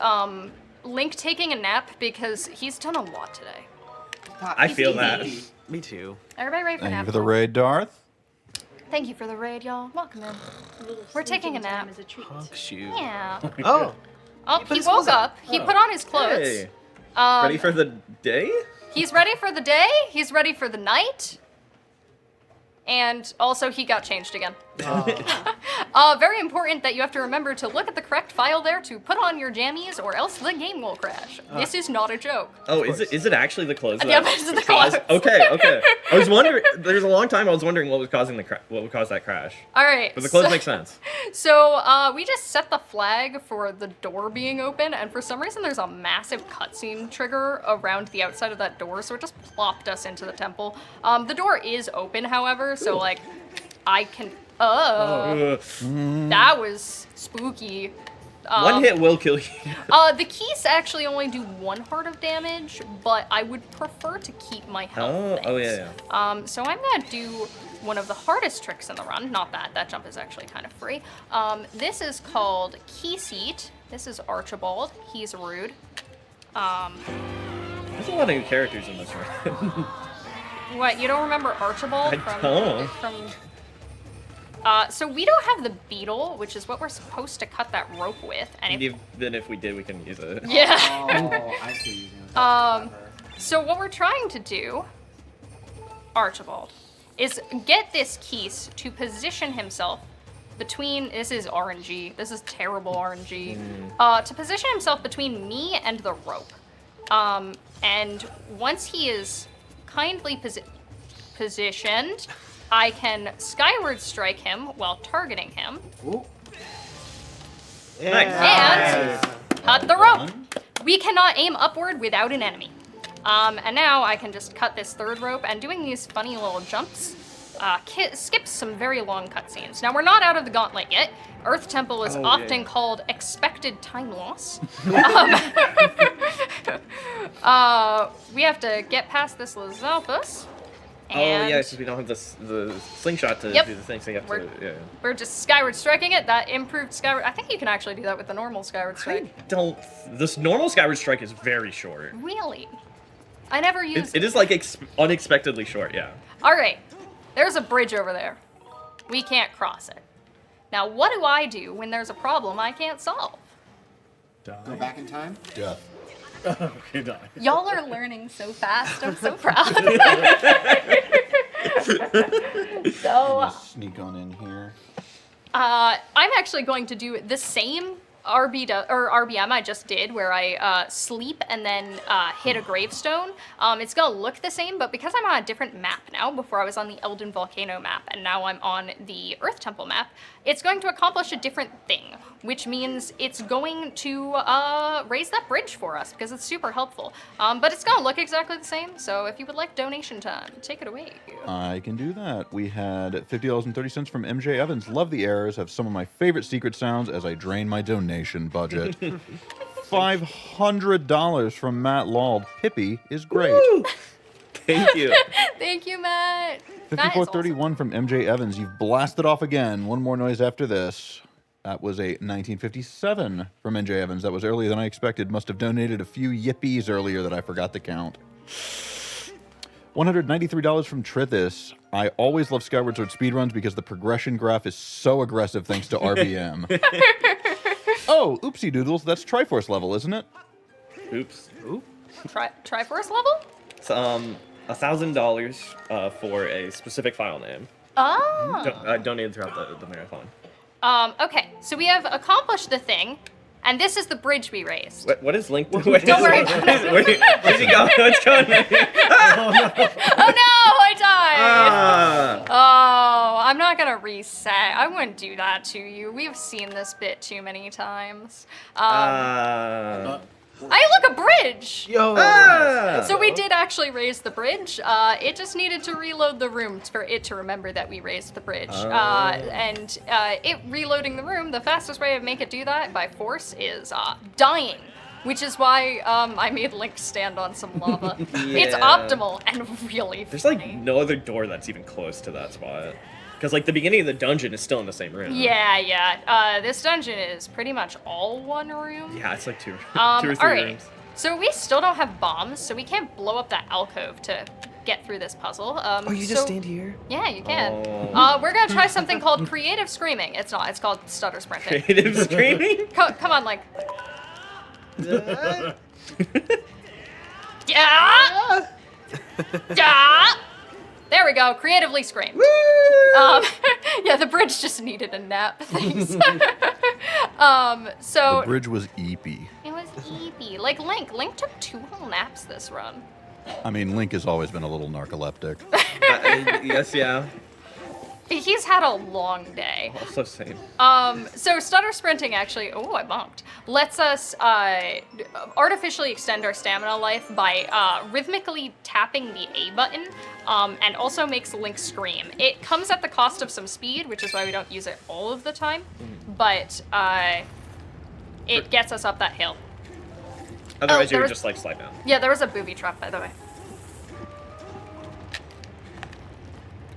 Link taking a nap because he's done a lot today. I feel that. Me too. Everybody ready for Thank you nap? for the time? raid, Darth. Thank you for the raid, y'all. Welcome in. We're taking a nap. As a treat. Shoot. Yeah. Oh. Oh, put he his woke clothes on. up. He put on his clothes. Hey. Ready for the day? He's ready for the day. He's ready for the night. And also, he got changed again. Very important that you have to remember to look at the correct file there to put on your jammies, or else the game will crash. This is not a joke. Oh, is it actually the clothes? Yeah, that it's the caused- clothes. Okay. I was wondering. There's a long time I was wondering what was causing what would cause that crash. All right. But the clothes make sense. So we just set the flag for the door being open, and for some reason there's a massive cutscene trigger around the outside of that door, so it just plopped us into the temple. The door is open, however, so like I can. That was spooky. One hit will kill you. The keys actually only do 1 heart of damage, but I would prefer to keep my health. Oh, things. yeah. So I'm gonna do one of the hardest tricks in the run. Not that. That jump is actually kind of free. This is called Key Seat. This is Archibald. He's rude. There's a lot of new characters in this one. What? You don't remember Archibald? I don't. So we don't have the beetle, which is what we're supposed to cut that rope with. And Then if we did, we can use it. yeah. Oh, I see you. So what we're trying to do, Archibald, is get this Keese to position himself between, this is RNG, this is terrible RNG, to position himself between me and the rope. And once he is kindly positioned, I can skyward strike him while targeting him. Ooh. And cut the rope. We cannot aim upward without an enemy. And now I can just cut this 3rd rope, and doing these funny little jumps skips some very long cutscenes. Now, we're not out of the gauntlet yet. Earth Temple is often called expected time loss. We have to get past this Lizalfus. Oh yeah, since we don't have the slingshot to Yep. do the thing, so you have We're- to. Yeah. We're just skyward striking it. That improved skyward. I think you can actually do that with the normal skyward strike. This normal Skyward Strike is very short. Really? I never used It is like unexpectedly short. Yeah. All right, there's a bridge over there. We can't cross it. Now, what do I do when there's a problem I can't solve? Go back in time? Death. Okay, die. Y'all are learning so fast. I'm so proud. So, Sneak on in here. I'm actually going to do the same RBM I just did, where I sleep and then hit a gravestone, it's gonna look the same, but because I'm on a different map now, before I was on the Elden Volcano map, and now I'm on the Earth Temple map, it's going to accomplish a different thing, which means it's going to raise that bridge for us, because it's super helpful. But it's gonna look exactly the same, so if you would like donation time, take it away. I can do that. We had $50.30 from MJ Evans. Love the errors. Have some of my favorite secret sounds as I drain my donation budget. $500 from Matt Lald. Pippi is great. Woo! Thank you. Thank you, Matt. That is $54.31 from MJ Evans. You've blasted off again. One more noise after this. That was a 1957 from MJ Evans. That was earlier than I expected. Must have donated a few yippies earlier that I forgot to count. $193 from Trithis. I always love Skyward Sword speedruns because the progression graph is so aggressive thanks to RBM. Oh, oopsie doodles. That's Triforce level, isn't it? Oops. Triforce level? It's $1,000 for a specific file name. Oh. Donated throughout the marathon. Okay, so we have accomplished the thing, and this is the bridge we raised. What is Link? Don't worry about it. Where's he going? What's going on? Oh no, I died! Oh, I'm not gonna reset. I wouldn't do that to you. We've seen this bit too many times. Hey, look, a bridge! Yo. So we did actually raise the bridge. It just needed to reload the room for it to remember that we raised the bridge. And it reloading the room, the fastest way to make it do that by force is dying. Which is why I made Link stand on some lava. It's optimal and really There's funny. like no other door that's even close to that spot. Because like the beginning of the dungeon is still in the same room. Yeah. This dungeon is pretty much all one room. Yeah, it's like two or All three right. rooms. So we still don't have bombs, so we can't blow up that alcove to get through this puzzle. You just stand here? Yeah, you can. Oh. We're gonna try something called creative screaming. It's not. It's called stutter sprinting. Creative screaming? Come on, Link. Yeah. Yeah. There we go. Creatively screamed. Yeah, the bridge just needed a nap. Thanks. So The bridge was eepy. it was eepy. Like Link. Link took 2 whole naps this run. I mean, Link has always been a little narcoleptic. Yes, yeah. He's had a long day. Also same. So stutter sprinting actually, oh, I bumped, lets us artificially extend our stamina life by rhythmically tapping the A button, and also makes Link scream. It comes at the cost of some speed, which is why we don't use it all of the time, but it gets us up that hill. Otherwise, you there would was- just like slide down. Yeah, there was a booby trap, by the way.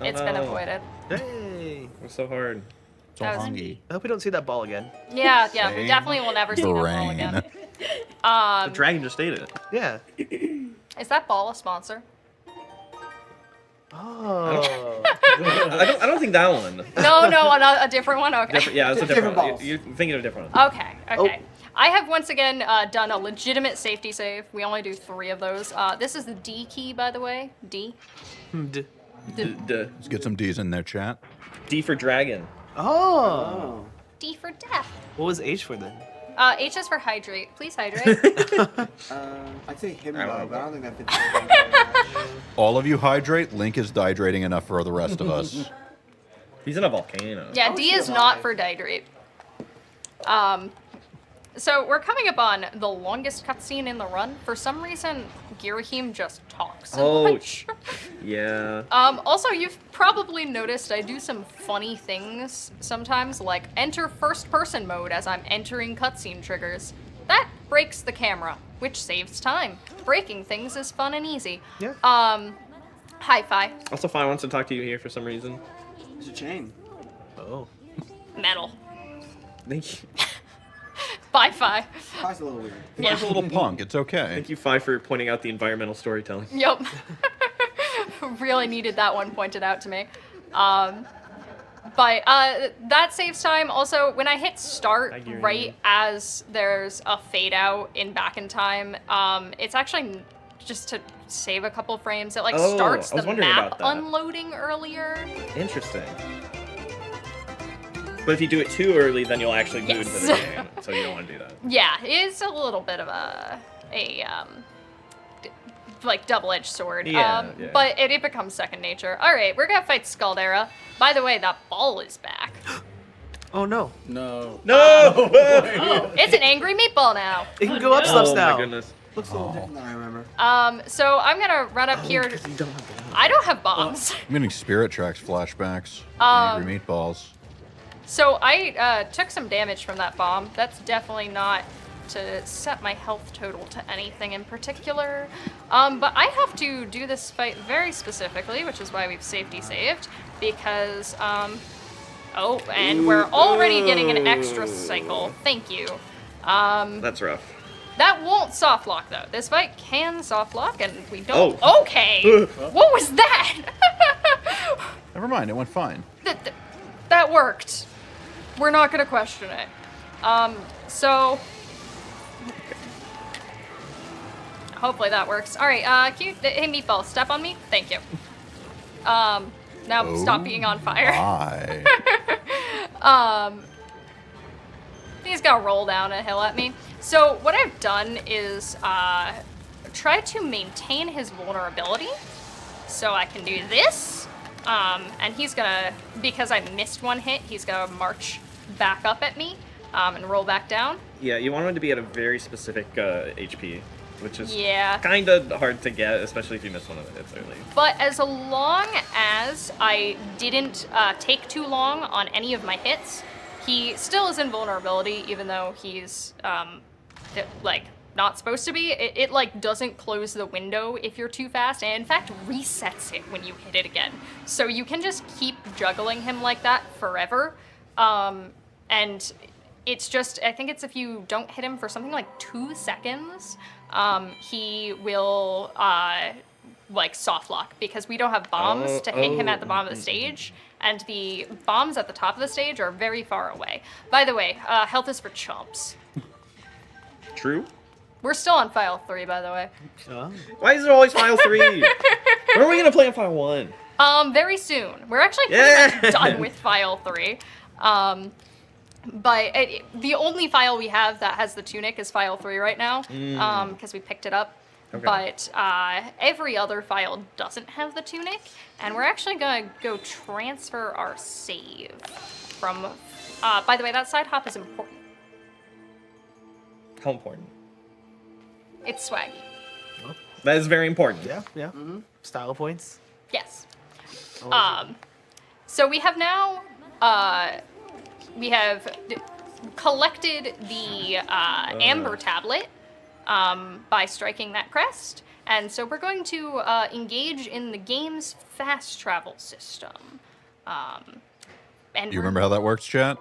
Oh, It's been no. avoided. Hey. It's so hard. So That was- hungry. I hope we don't see that ball again. Yeah, we Same definitely will never see that ball brain. again. The dragon just ate it. Yeah. Is that ball a sponsor? Oh. I don't think that one. No, a different one? Okay. Yeah, it's a different Different one. balls. You're thinking of a different one. Okay. I have once again done a legitimate safety save. We only do 3 of those. This is the D key, by the way. D. D- Let's get some D's in there, chat. D for dragon. Oh. D for death. What was H for then? H is for hydrate. Please hydrate. I'd say him, I don't know. but I don't think that fits. All of you hydrate. Link is dehydrating enough for the rest of us. He's in a volcano. Yeah, How D is he is not alive? for hydrate. So we're coming up on the longest cutscene in the run. For some reason, Giraffevee just talks so much. Yeah. Also, you've probably noticed I do some funny things sometimes, like enter first-person mode as I'm entering cutscene triggers. That breaks the camera, which saves time. Breaking things is fun and easy. Yeah. Hi-fi. Also, Fi wants to talk to you here for some reason. It's a chain. Oh. Metal. Thank you. Bye, Fi. Probably a little weird. Yeah. He's a little punk. It's okay. Thank you, Fi, for pointing out the environmental storytelling. Yep. Really needed that one pointed out to me. But that saves time. Also, when I hit start I hear right you. as there's a fade out in back in time, it's actually just to save a couple frames. It like Oh, starts I was the wondering map about that. unloading earlier. Interesting. But if you do it too early, then you'll actually move into the Yes. game. So you don't want to do that. Yeah, it's a little bit of like double-edged sword. Yeah, yeah. But it becomes second nature. All right, we're gonna fight Scaldera. By the way, that ball is back. Oh no. No. No! It's an angry meatball now. It can go up slopes Oh now. my goodness. Looks a little different than I remember. So I'm gonna run up here. I don't have bombs. I'm getting Spirit Tracks flashbacks. Angry Meatballs. So I took some damage from that bomb. That's definitely not to set my health total to anything in particular. But I have to do this fight very specifically, which is why we've safety saved, because, oh, and we're already getting an extra cycle. Thank you. That's rough. That won't soft lock though. This fight can soft lock, and we don't. Okay. What was that? Never mind, it went fine. That worked. We're not gonna question it. So hopefully that works. All right, cute. Hey, Meatball, step on me. Thank you. Now stop being on fire. Bye. He's gonna roll down a hill at me. So what I've done is try to maintain his vulnerability. So I can do this, and he's gonna, because I missed one hit, he's gonna march back up at me and roll back down. Yeah, you want him to be at a very specific HP, which is Yeah. kind of hard to get, especially if you miss one of the hits early. But as long as I didn't take too long on any of my hits, he still is in vulnerability, even though he's like not supposed to be. It like doesn't close the window if you're too fast, and in fact resets it when you hit it again. So you can just keep juggling him like that forever. And it's just, I think it's if you don't hit him for something like 2 seconds, he will like soft lock, because we don't have bombs to hit him at the bottom of the stage, and the bombs at the top of the stage are very far away. By the way, health is for chumps. True? We're still on file 3, by the way. Why is it always file 3? When are we gonna play on file 1? Very soon. We're actually pretty much done with file 3. But the only file we have that has the tunic is file 3 right now, because we picked it up. Okay. But every other file doesn't have the tunic, and we're actually gonna go transfer our save from. By the way, that side hop is important. How important? It's swag. That is very important. Yeah, yeah. Style points. Yes. So we have now. We have collected the amber tablet by striking that crest, and so we're going to engage in the game's fast travel system. And You remember how that works, chat?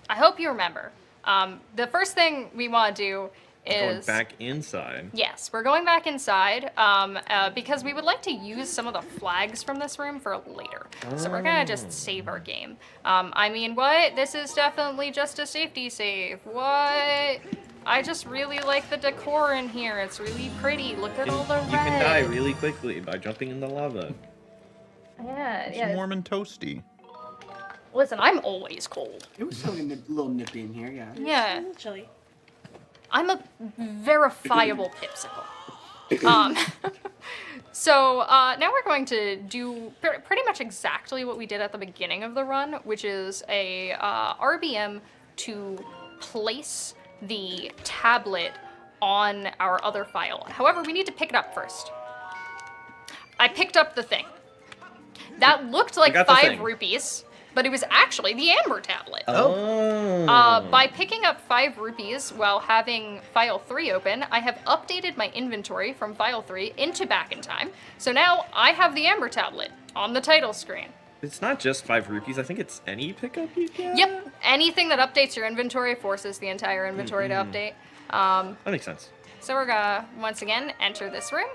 I hope you remember. The first thing we want to do Going is back inside. Yes, we're going back inside because we would like to use some of the flags from this room for later. So we're gonna just save our game. I mean, what? This is definitely just a safety save. What? I just really like the decor in here. It's really pretty. Look at all the red. You can die really quickly by jumping in the lava. Yeah, It's yeah. warm and toasty. Listen, I'm always cold. It was feeling a little nippy in here, yeah. Yeah. A little chilly. I'm a verifiable pipsicle. So now we're going to do pretty much exactly what we did at the beginning of the run, which is a RBM to place the tablet on our other file. However, we need to pick it up first. I picked up the thing. That looked like got the 5 thing. rupees, but it was actually the amber tablet. Oh. By picking up 5 rupees while having file 3 open, I have updated my inventory from file 3 into back in time. So now I have the amber tablet on the title screen. It's not just 5 rupees. I think it's any pickup you get. Yep, anything that updates your inventory forces the entire inventory to update. That makes sense. So we're gonna, once again, enter this room.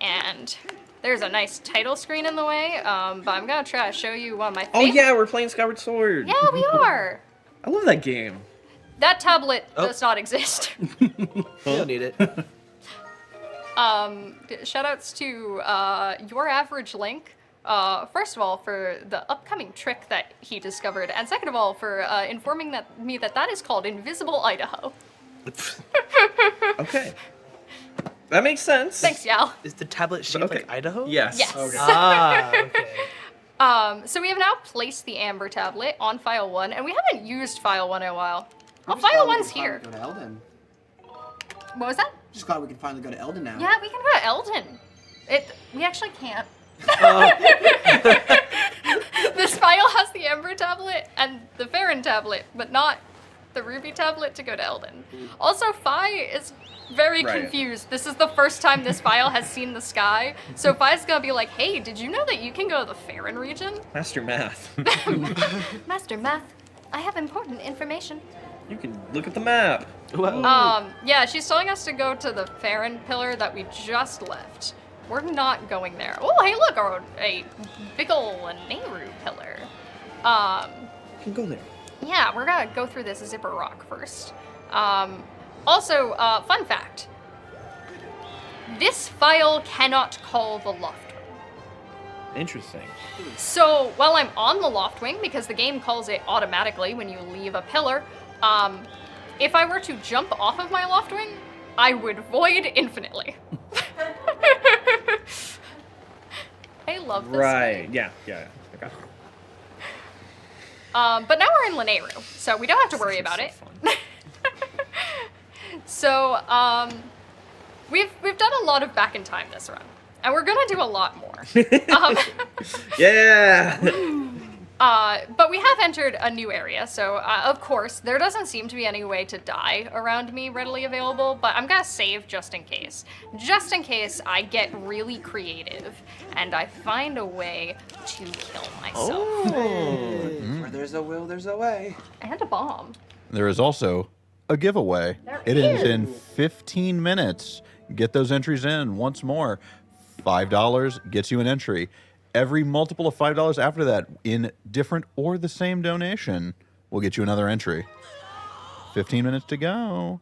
And there's a nice title screen in the way, but I'm gonna try to show you one of my Oh favorite. yeah, we're playing Skyward Sword. Yeah, we are. I love that game. That tablet does not exist. You don't need it. Shoutouts to Your Average Link, first of all, for the upcoming trick that he discovered, and second of all, for informing me that is called Invisible Idaho. Okay. That makes sense. Thanks, Yal. Is the tablet shaped like Idaho? Yes. Yes. Ah, okay. So we have now placed the Amber tablet on File 1, and we haven't used File 1 in a while. Oh, I'm just File glad we 1's can here. finally Go to Eldon. What was that? Just glad we can finally go to Eldon now. Yeah, we can go to Eldon. We actually can't. This file has the Amber tablet and the Farron tablet, but not the Ruby tablet to go to Eldon. Also, Fi is very confused. This is the first time this file has seen the sky, so Fi's gonna be like, hey, did you know that you can go to the Farron region? Master Math. Master Math, I have important information. You can look at the map. Yeah, she's telling us to go to the Farron pillar that we just left. We're not going there. Oh, hey, look, a big ol' Nehru pillar. You can go there. Yeah, we're gonna go through this zipper rock first. Also, fun fact. This file cannot call the loft wing. Interesting. So, while I'm on the loft wing, because the game calls it automatically when you leave a pillar, if I were to jump off of my loft wing, I would void infinitely. I love this Right. game. Yeah. Okay. But now we're in Lanayru, so we don't have to worry about it. So, we've done a lot of back in time this run, and we're gonna do a lot more. Yeah. But we have entered a new area, so of course there doesn't seem to be any way to die around me readily available. But I'm gonna save just in case I get really creative and I find a way to kill myself. Where there's a will, there's a way. And a bomb. There is also a giveaway. It is in 15 minutes. Get those entries in once more. $5 gets you an entry. Every multiple of $5 after that, in different or the same donation, will get you another entry. 15 minutes to go.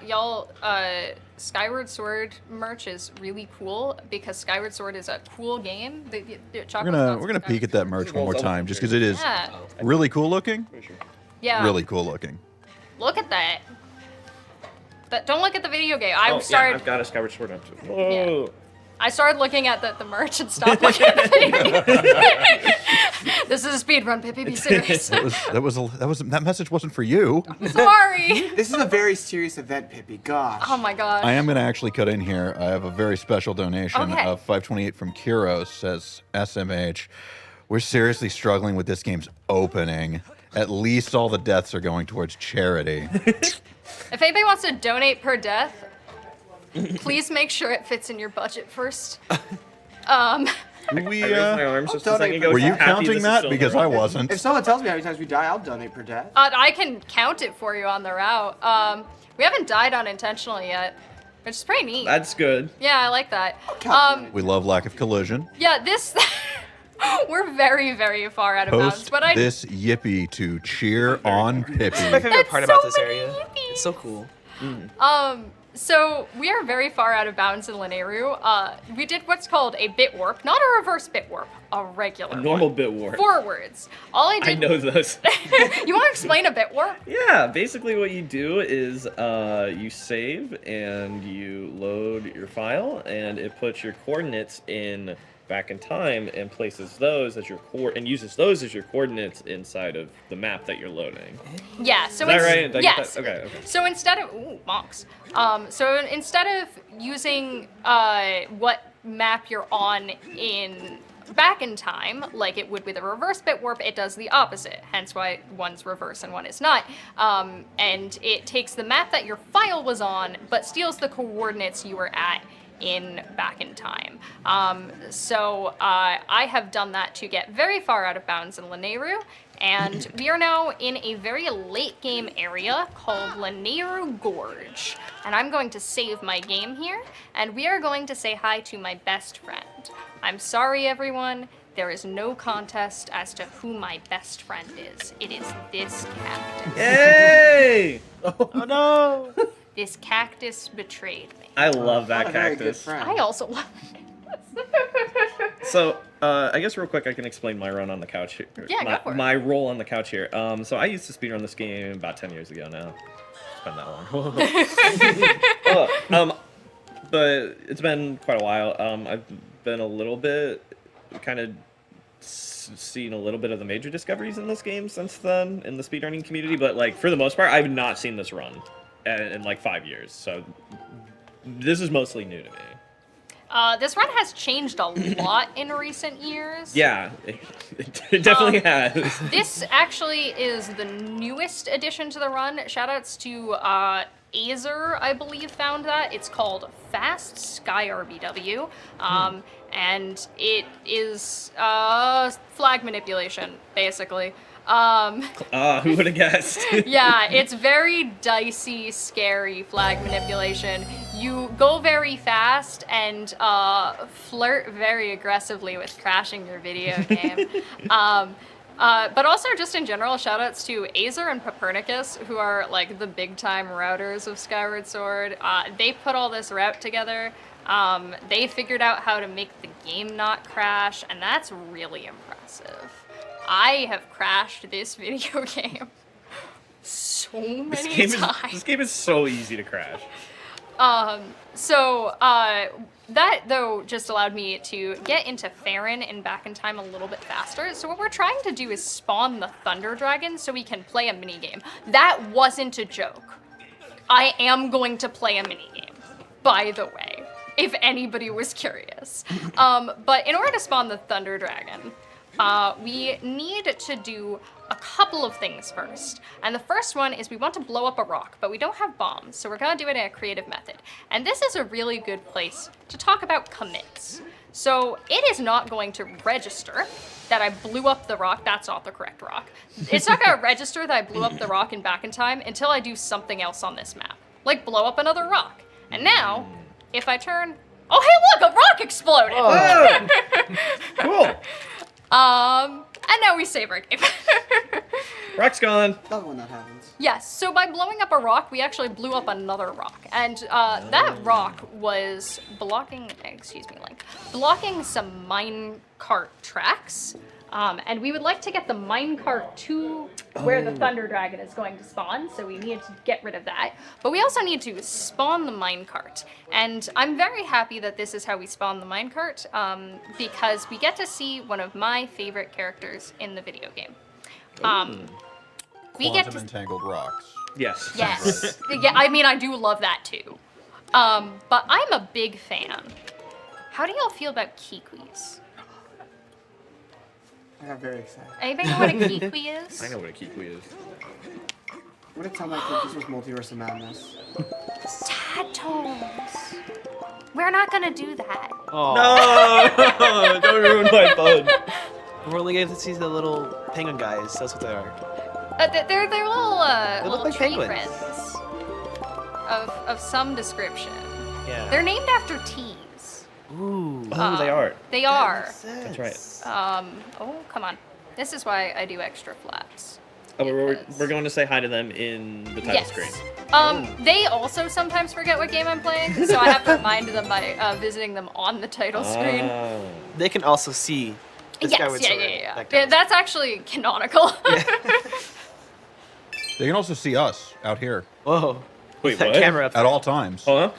Y'all, Skyward Sword merch is really cool because Skyward Sword is a cool game. We're gonna peek at that merch one more time, just because it is really cool looking. Yeah. Really cool looking. Look at that. Don't look at the video game. I've got a Skyward Sword up too. Whoa. I started looking at the merch and stopped looking at the video game. This is a speedrun, Pippi, be serious. That message wasn't for you. Sorry. This is a very serious event, Pippi. Gosh. Oh my gosh. I am going to actually cut in here. I have a very special donation Okay. of 528 from Kiros. Says SMH. We're seriously struggling with this game's opening. At least all the deaths are going towards charity. If anybody wants to donate per death, please make sure it fits in your budget first. We, I raised my arms just a second ago. were you Happy counting this is that? still Because the I right. wasn't. If someone tells me how many times we die, I'll donate per death. I can count it for you on the route. We haven't died unintentionally yet, which is pretty neat. That's good. Yeah, I like that. We love lack of collision. Yeah, this... We're very, very far out of bounds, Post but I... this yippee to cheer on That's my Pippi. favorite part so about this many area. yippies. It's so cool. So we are very far out of bounds in Lanayru. We did what's called a bit warp, not a reverse bit warp, a regular Normal one. bit warp. Forwards. All I did. I know those. You want to explain a bit warp? Yeah, basically what you do is you save and you load your file, and it puts your coordinates in back in time and places those as your and uses those as your coordinates inside of the map that you're loading. Yeah. So Is that right? Did I get yes. that? Okay. So instead of monks. So instead of using what map you're on in back in time, like it would with a reverse bit warp, it does the opposite. Hence why one's reverse and one is not. And it takes the map that your file was on, but steals the coordinates you were at in back in time. So I have done that to get very far out of bounds in Lanayru, and we are now in a very late game area called Lanayru Gorge. And I'm going to save my game here, and we are going to say hi to my best friend. I'm sorry, everyone. There is no contest as to who my best friend is. It is this cactus. Hey! Oh no! This cactus betrayed me. I love that Not a very good cactus. friend. I also love it. So, I guess real quick I can explain my run on the couch here. Yeah, go for it. My role on the couch here. So I used to speedrun this game about 10 years ago now. It's been that long. But it's been quite a while. I've been a little bit, kind of seen a little bit of the major discoveries in this game since then in the speedrunning community. But like for the most part, I've not seen this run in like 5 years. So this is mostly new to me. This run has changed a lot in recent years. Yeah, it definitely has. This actually is the newest addition to the run. Shoutouts to Azer, I believe, found that. It's called Fast Sky RBW. And it is flag manipulation, basically. Who would have guessed? Yeah, it's very dicey, scary flag manipulation. You go very fast and flirt very aggressively with crashing your video game. But also, just in general, shoutouts to Azer and Copernicus, who are like the big-time routers of Skyward Sword. They put all this route together. They figured out how to make the game not crash, and that's really impressive. I have crashed this video game so many times. This game is so easy to crash. That, though, just allowed me to get into Farron and back in time a little bit faster. So what we're trying to do is spawn the Thunder Dragon so we can play a minigame. That wasn't a joke. I am going to play a minigame, by the way, if anybody was curious. But in order to spawn the Thunder Dragon, we need to do a couple of things first. And the first one is we want to blow up a rock, but we don't have bombs, so we're gonna do it in a creative method. And this is a really good place to talk about commits. So it is not going to register that I blew up the rock. That's not the correct rock. It's not gonna register that I blew up the rock in back in time until I do something else on this map, like blow up another rock. And now, if I turn, oh hey look, a rock exploded! Oh. Cool. And now we save our game. Rock's gone. Love when that happens. Yes, so by blowing up a rock, we actually blew up another rock. And that rock was blocking some minecart tracks. And we would like to get the minecart to where the Thunder Dragon is going to spawn, so we need to get rid of that. But we also need to spawn the minecart. And I'm very happy that this is how we spawn the minecart, because we get to see one of my favorite characters in the video game. We get Quantum to entangled rocks. Yes. Yes. Yeah, I mean, I do love that too. But I'm a big fan. How do y'all feel about kiwis? I got very excited. Anybody know what a kiwi is? I know what a kiwi is. What it sound like if this was Multiverse of Madness? Tadpoles. We're not gonna do that. Oh, No! Don't ruin my fun. we're only getting to see the little penguin guys. That's what they are. They're little They look little like tree penguins. friends of some description. Yeah. They're named after teas. Ooh. Oh, they are. They are. That's right. Oh, come on. This is why I do extra flaps. Oh, we're Because- going to say hi to them in the title Yes. screen. They also sometimes forget what game I'm playing, so I have to remind them by visiting them on the title screen. Oh. They can also see the Yes, Skyward yeah, Sword. yeah, yeah. That Yeah, kind of that's actually canonical. They can also see us out here Whoa. Wait, That what? camera up at there. all times. Huh?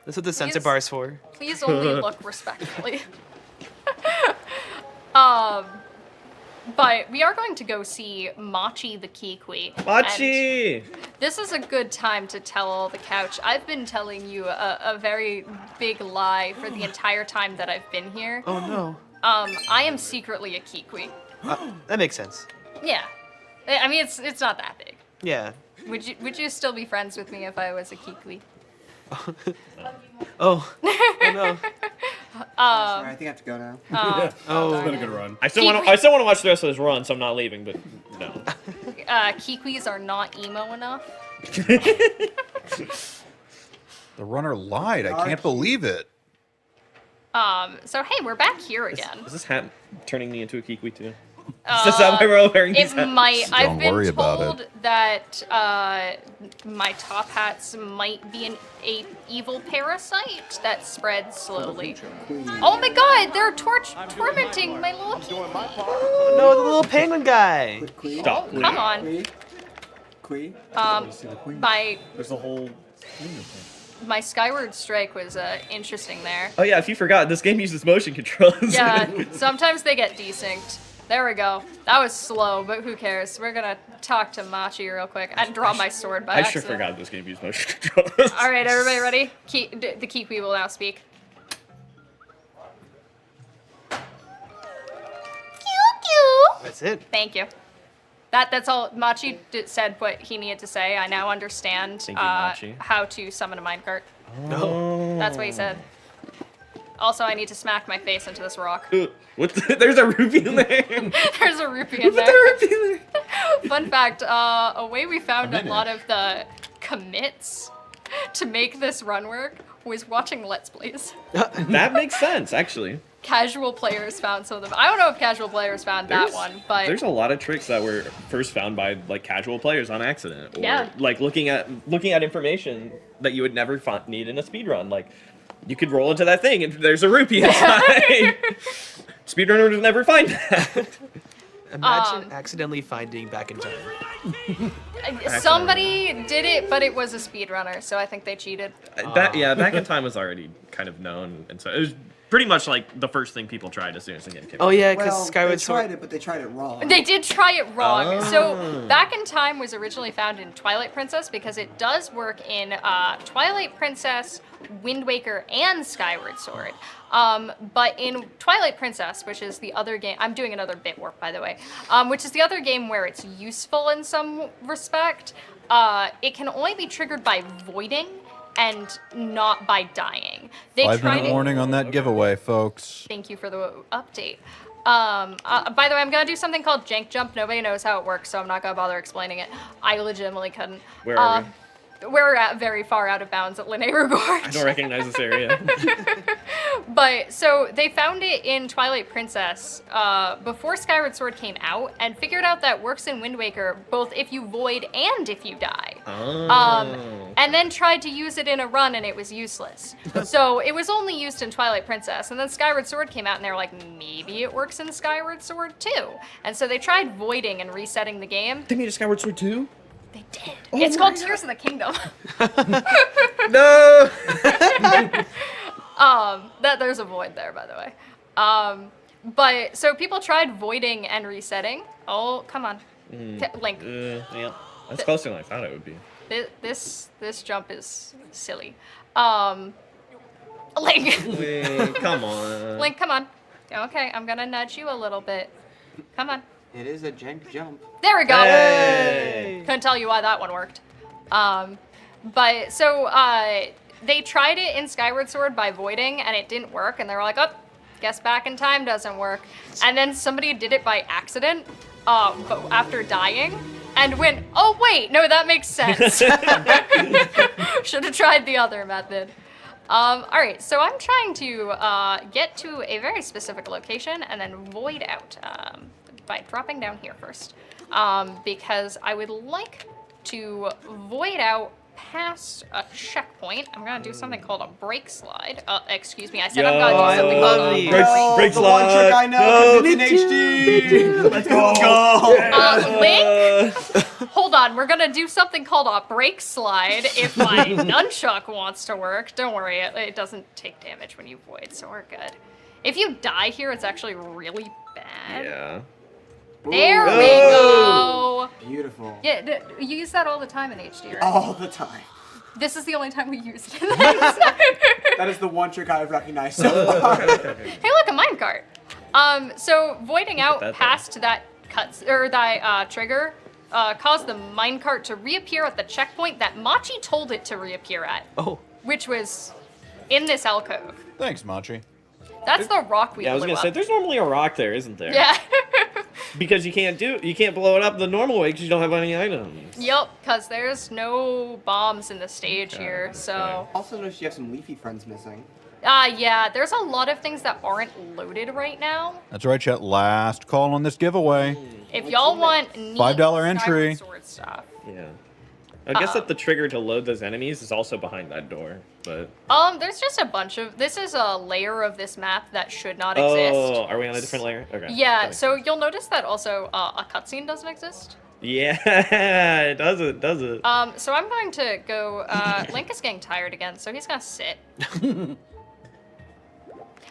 That's what the sensor Please. bar's for. Please only look respectfully. But we are going to go see Machi the Kiwi. and Machi! This is a good time to tell the couch. I've been telling you a very big lie for the entire time that I've been here. Oh no. I am secretly a Kiwi. That makes sense. Yeah. I mean, it's not that big. Yeah. Would you still be friends with me if I was a Kiwi? Oh. Oh no. Sorry, I think I have to go now. Oh. It's been a good run. I still want to watch the rest of this run, so I'm not leaving, but no. Kiwis are not emo enough. The runner lied. I can't believe it. So hey, we're back here again. Is this hat turning me into a kiwi too? Is that why we're all wearing these It hats? might. I've Don't been worry about told that my top hats might be a evil parasite that spreads slowly. Oh my god, they're tormenting my little kitty. No, the little penguin guy. Queen. Stop. Come on. Queen. My There's a whole. my Skyward Strike was interesting there. Oh yeah, if you forgot, this game uses motion controls. Yeah, sometimes they get desynced. There we go. That was slow, but who cares? We're gonna talk to Machi real quick. I draw my sword by I sure accident. forgot this game used motion controls. All right, everybody ready? The Kiwi will now speak. That's it. Thank you. That's all. Machi said what he needed to say. I now understand Thank you, Machi. how to summon a minecart. No. That's what he said. Also, I need to smack my face into this rock. What? There's a rupee in there. There's a rupee in there. There's a rupee in there. Fun fact, a way we found I'm a in lot it. of the commits to make this run work was watching Let's Plays. That makes sense, actually. Casual players found some of them. I don't know if casual players found that one, but There's a lot of tricks that were first found by like casual players on accident, or Yeah. like looking at information that you would never need in a speedrun. Like you could roll into that thing and there's a rupee inside. Speedrunners would never find that. Imagine accidentally finding Back in Time. somebody did it, but it was a speedrunner, so I think they cheated. Back in Time was already kind of known, and so it was pretty much like the first thing people tried as soon as they get kicked. Oh yeah, because Well, Skyward they tried Sword. it, but they tried it wrong. They did try it wrong. Oh. So Back in Time was originally found in Twilight Princess because it does work in Twilight Princess, Wind Waker, and Skyward Sword. But in Twilight Princess, which is the other game, I'm doing another bit warp by the way, which is the other game where it's useful in some respect, it can only be triggered by voiding and not by dying. They 5-minute it. warning on that giveaway, folks. Thank you for the update. By the way, I'm gonna do something called jank jump. Nobody knows how it works, so I'm not gonna bother explaining it. I legitimately couldn't. Where are we? We're very far out of bounds at Linnea Gorge. I don't recognize this area. But so they found it in Twilight Princess before Skyward Sword came out, and figured out that works in Wind Waker both if you void and if you die. And then tried to use it in a run, and it was useless. So it was only used in Twilight Princess, and then Skyward Sword came out, and they were like, maybe it works in Skyward Sword too. And so they tried voiding and resetting the game. They made a Skyward Sword 2? They did. It's called Tears of the Kingdom. No! There's a void there, by the way. But so people tried voiding and resetting. Oh, come on, Link. Yeah. That's closer than I thought it would be. This jump is silly. Link. Come on. Link, come on. Okay, I'm gonna nudge you a little bit. Come on. It is a jank jump. There we go. Hey! Couldn't tell you why that one worked. But so they tried it in Skyward Sword by voiding, and it didn't work. And they were like, "Oh, guess Back in Time doesn't work." And then somebody did it by accident, but after dying, and went, "Oh wait, no, that makes sense." Should have tried the other method. All right, so I'm trying to get to a very specific location and then void out by dropping down here first, because I would like to void out past a checkpoint. I'm gonna do something called a break slide. Excuse me, I said I'm Yo, gonna do I something love called a these. break. Break the one trick I know, 'cause it's in HD. Let's go. Link? Hold on, we're gonna do something called a break slide if my nunchuck wants to work. Don't worry, it doesn't take damage when you void, so we're good. If you die here, it's actually really bad. Yeah. There we go. Beautiful. Yeah, you use that all the time in HD, right? All the time. This is the only time we use it. That is the one trick I've recognized so far. Hey, look, a minecart. So voiding out that past that that trigger caused the minecart to reappear at the checkpoint that Machi told it to reappear at, Oh. which was in this alcove. Thanks, Machi. That's the rock we Yeah, I was blew gonna say up. there's normally a rock there, isn't there? Yeah. Because you can't blow it up the normal way because you don't have any items. Yep, because there's no bombs in the stage here, so. Also notice you have some leafy friends missing. Yeah, there's a lot of things that aren't loaded right now. That's right, chat. Last call on this giveaway. If y'all want neat $5 entry. Skyward Sword stuff. Yeah. I guess that the trigger to load those enemies is also behind that door, but... There's just a bunch of... This is a layer of this map that should not exist. Oh, are we on a different layer? Okay. Yeah, so you'll notice that also a cutscene doesn't exist. Yeah, it doesn't, does it? So I'm going to go... Link is getting tired again, so he's gonna sit.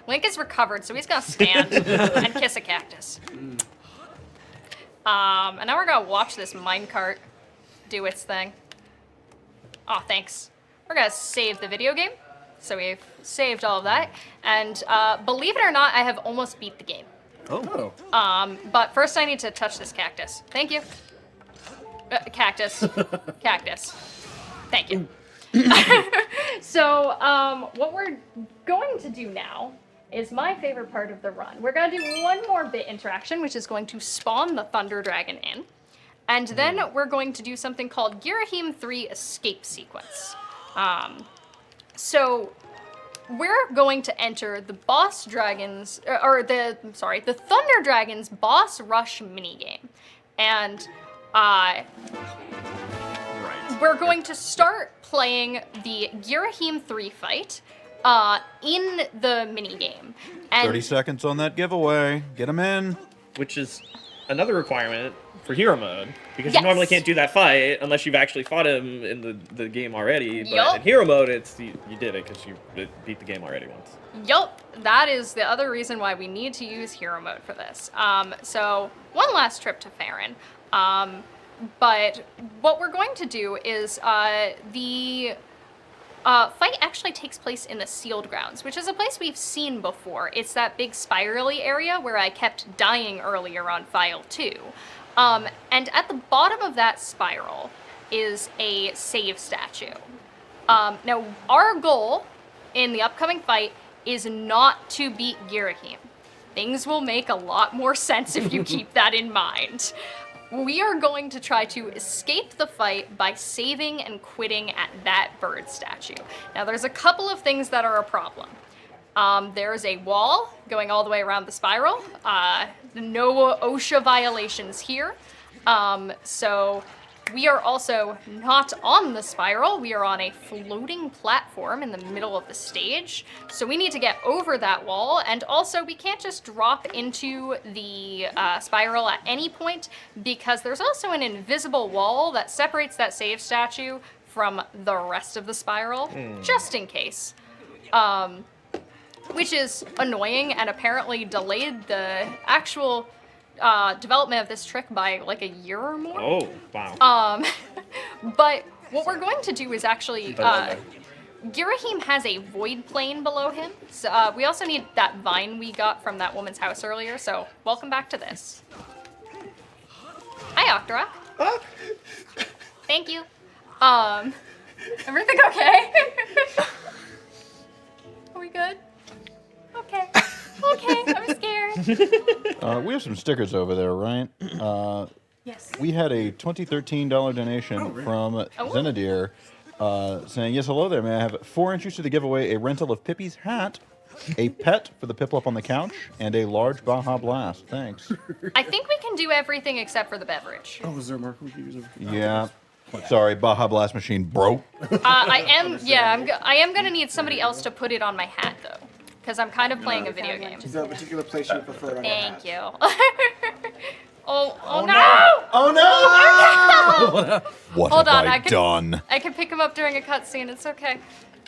Link is recovered, so he's gonna stand and kiss a cactus. And now we're gonna watch this minecart do its thing. Oh, thanks. We're gonna save the video game. So we've saved all of that. And believe it or not, I have almost beat the game. Oh. But first I need to touch this cactus. Thank you. Cactus. Cactus. Thank you. So what we're going to do now is my favorite part of the run. We're gonna do one more bit interaction, which is going to spawn the Thunder Dragon in. And then we're going to do something called Giraffevee 3 Escape Sequence. So we're going to enter the boss dragons, the Thunder Dragon's boss rush minigame. And we're going to start playing the Giraffevee 3 fight in the minigame. And 30 seconds on that giveaway. Get them in. Which is another requirement for hero mode, because Yes. you normally can't do that fight unless you've actually fought him in the game already. But Yup. in hero mode, you did it because you beat the game already once. Yup, that is the other reason why we need to use hero mode for this. So one last trip to Farron. But what we're going to do is the fight actually takes place in the sealed grounds, which is a place we've seen before. It's that big spirally area where I kept dying earlier on file 2. And at the bottom of that spiral is a save statue. Now, our goal in the upcoming fight is not to beat Giraffevee. Things will make a lot more sense if you keep that in mind. We are going to try to escape the fight by saving and quitting at that bird statue. Now, there's a couple of things that are a problem. There's a wall going all the way around the spiral. No OSHA violations here. So we are also not on the spiral. We are on a floating platform in the middle of the stage. So we need to get over that wall. And also we can't just drop into the spiral at any point, because there's also an invisible wall that separates that save statue from the rest of the spiral, just in case. Which is annoying and apparently delayed the actual development of this trick by like a year or more. Oh, wow. But what we're going to do is actually, Giraffevee has a void plane below him. So we also need that vine we got from that woman's house earlier. So welcome back to this. Hi, Octorock. Thank you. Everything okay? Are we good? Okay. Okay, I'm scared. We have some stickers over there, right? Yes. We had a $2013 donation from Zenadir saying, yes, hello there. May I have 4 entries to the giveaway, a rental of Pippi's hat, a pet for the Piplup on the couch, and a large Baja Blast. Thanks. I think we can do everything except for the beverage. Oh, is there a marker we can use? Yeah. Sorry, Baja Blast machine broke. I am gonna need somebody else to put it on my hat though, because I'm kind of playing a video game. Is there a particular place you prefer on your hat? Thank you. oh no! Oh no! What Hold have on, I done? I can pick him up during a cutscene. It's okay.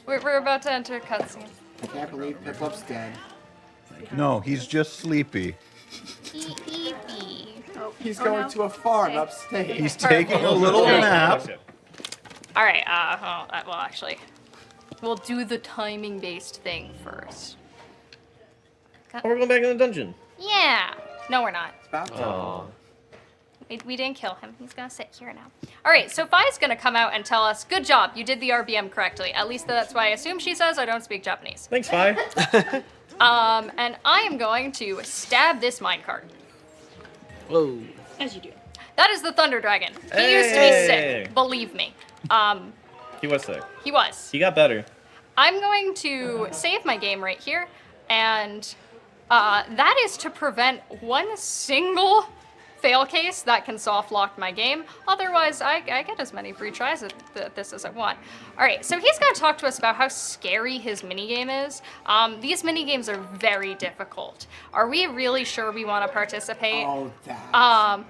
We're about to enter a cutscene. I can't believe Piplup's dead. No, he's just sleepy. He's going to a farm upstate. He's taking a little nap. All right. Well, actually, we'll do the timing-based thing first. Oh, we're going back in the dungeon. Yeah. No, we're not. About time. Oh. We didn't kill him. He's gonna sit here now. All right, so Fi's gonna come out and tell us, good job, you did the RBM correctly. At least that's why I assume she says. I don't speak Japanese. Thanks, Fi. And I am going to stab this minecart. Whoa. As you do. That is the Thunder Dragon. He used to be Hey. sick, believe me. He was sick. He was. He got better. I'm going to save my game right here, and that is to prevent one single fail case that can soft lock my game. Otherwise, I get as many free tries at this as I want. All right, so he's going to talk to us about how scary his minigame is. These minigames are very difficult. Are we really sure we want to participate? Oh, that.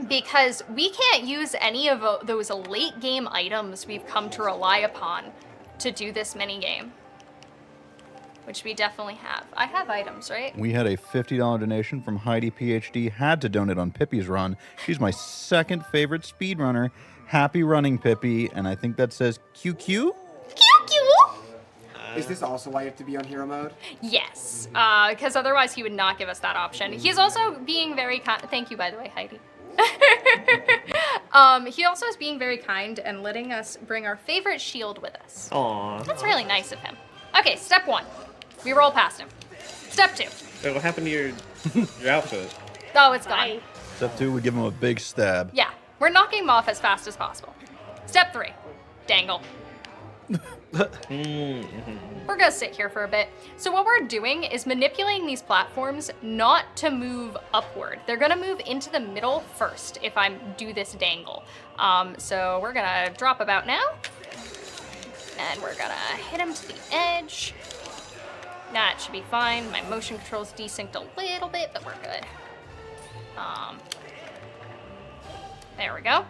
Because we can't use any of those late game items we've come to rely upon to do this minigame. Which we definitely have. I have items, right? We had a $50 donation from Heidi PhD. Had to donate on Pippi's run. She's my second favorite speedrunner. Happy running, Pippi. And I think that says QQ? QQ! Is this also why you have to be on hero mode? Yes, because otherwise he would not give us that option. He's also being very kind. Thank you, by the way, Heidi. He also is being very kind and letting us bring our favorite shield with us. Aww. That's really nice of him. Okay, step 1. We roll past him. Step 2. Wait, what happened to your outfit? Oh, it's gone. Step 2, we give him a big stab. Yeah, we're knocking him off as fast as possible. Step 3. Dangle. We're gonna sit here for a bit. So what we're doing is manipulating these platforms not to move upward. They're gonna move into the middle first if I do this dangle. So we're gonna drop about now. And we're gonna hit him to the edge. That should be fine. My motion control's desynced a little bit, but we're good. There we go.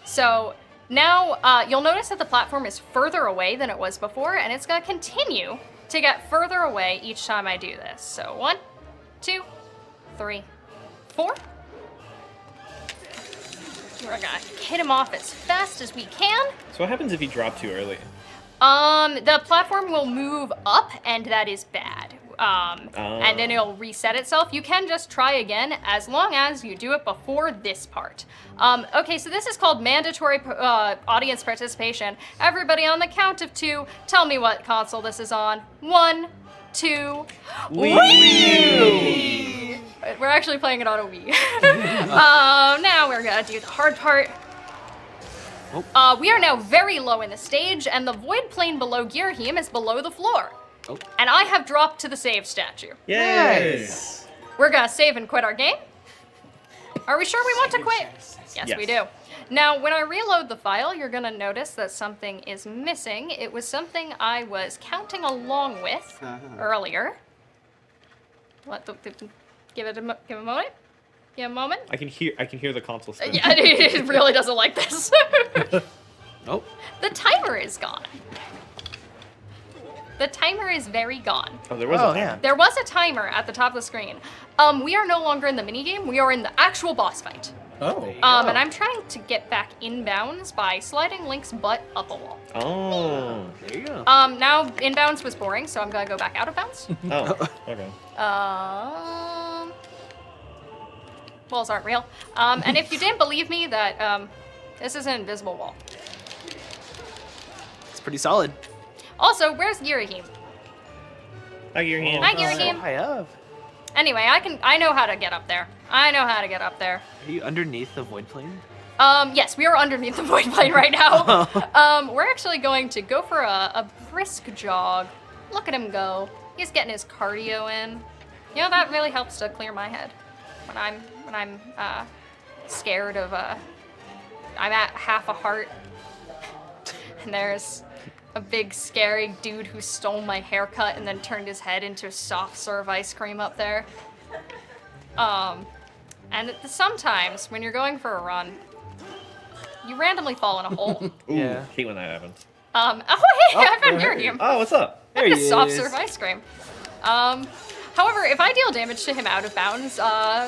So now you'll notice that the platform is further away than it was before, and it's gonna continue to get further away each time I do this. So 1, 2, 3, 4. We're gonna hit him off as fast as we can. So what happens if you drop too early? The platform will move up, and that is bad. And then it'll reset itself. You can just try again as long as you do it before this part. Okay, so this is called mandatory audience participation. Everybody on the count of 2, tell me what console this is on. 1, 2, Wii! We're actually playing it on a Wii. Now we're gonna do the hard part. We are now very low in the stage, and the void plane below Giraffevee is below the floor. Oh. And I have dropped to the save statue. Yay! We're gonna save and quit our game. Are we sure we want to quit? Yes, we do. Now, when I reload the file, you're gonna notice that something is missing. It was something I was counting along with earlier. Give a moment. Give a moment. I can hear the console spin. Yeah, it really doesn't like this. Oh. The timer is gone. The timer is very gone. Oh, there was Oh, a yeah. There was a timer at the top of the screen. We are no longer in the minigame. We are in the actual boss fight. Oh. And I'm trying to get back inbounds by sliding Link's butt up a wall. Oh. There you go. Now inbounds was boring, so I'm gonna go back out of bounds. Oh. Okay. Walls aren't real. And if you didn't believe me that this is an invisible wall. It's pretty solid. Also, where's Giraffevee? Hi, your hand. Hi, Giraffevee. High up. Anyway, I know how to get up there. I know how to get up there. Are you underneath the void plane? Yes, we are underneath the void plane right now. We're actually going to go for a brisk jog. Look at him go. He's getting his cardio in. You know, that really helps to clear my head when I'm scared of I'm at half a heart, and there's a big scary dude who stole my haircut and then turned his head into a soft serve ice cream up there. And sometimes when you're going for a run, you randomly fall in a hole. Ooh, Yeah. hate when that happens. Oh hey, I found your game. Oh, what's up? There he Soft is. serve ice cream. However, if I deal damage to him out of bounds,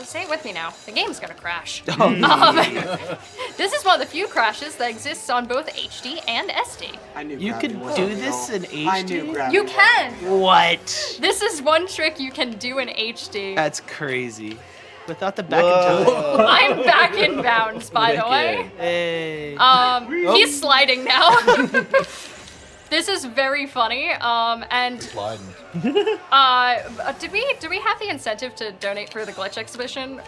say it with me now, the game's gonna crash. This is one of the few crashes that exists on both HD and SD. I knew You gravity could wasn't do this real. in I HD? knew gravity You wasn't can! real. What? This is one trick you can do in HD. That's crazy. Without the back in time. Whoa. I'm back in bounds, by the way. Hey. He's sliding now. This is very funny. And Sliding. did we have the incentive to donate for the glitch exhibition?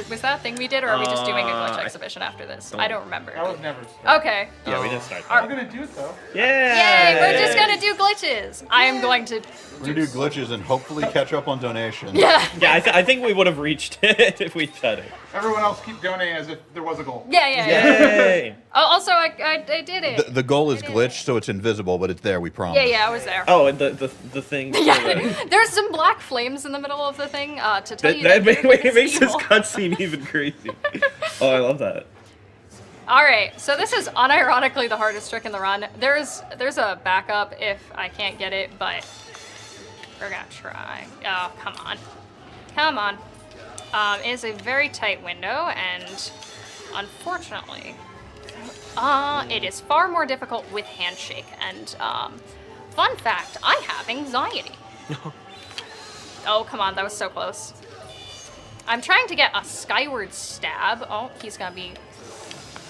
Was that a thing we did, or are we just doing a glitch exhibition after this? I don't remember. That was never. Okay. Yeah, we didn't start. Are- I'm gonna do it though. Yeah. Yay! We're just gonna do glitches. I am going to. We're gonna do glitches and hopefully catch up on donations. Yeah. Yeah, I think we would have reached it if we said it. Everyone else keep donating as if there was a goal. Yeah. Yay! Oh, also, I did it. The goal is glitched, so it's invisible, but it's there. We promise. Yeah, I was there. Oh, and the thing. Yeah, there's some black flames in the middle of the thing to tell you That that makes this evil. cutscene even crazy. Oh, I love that. All right, so this is unironically the hardest trick in the run. There's a backup if I can't get it, but we're gonna try. Oh, come on. It is a very tight window, and unfortunately, it is far more difficult with handshake. And fun fact, I have anxiety. Oh, come on, that was so close. I'm trying to get a skyward stab. Oh, he's gonna be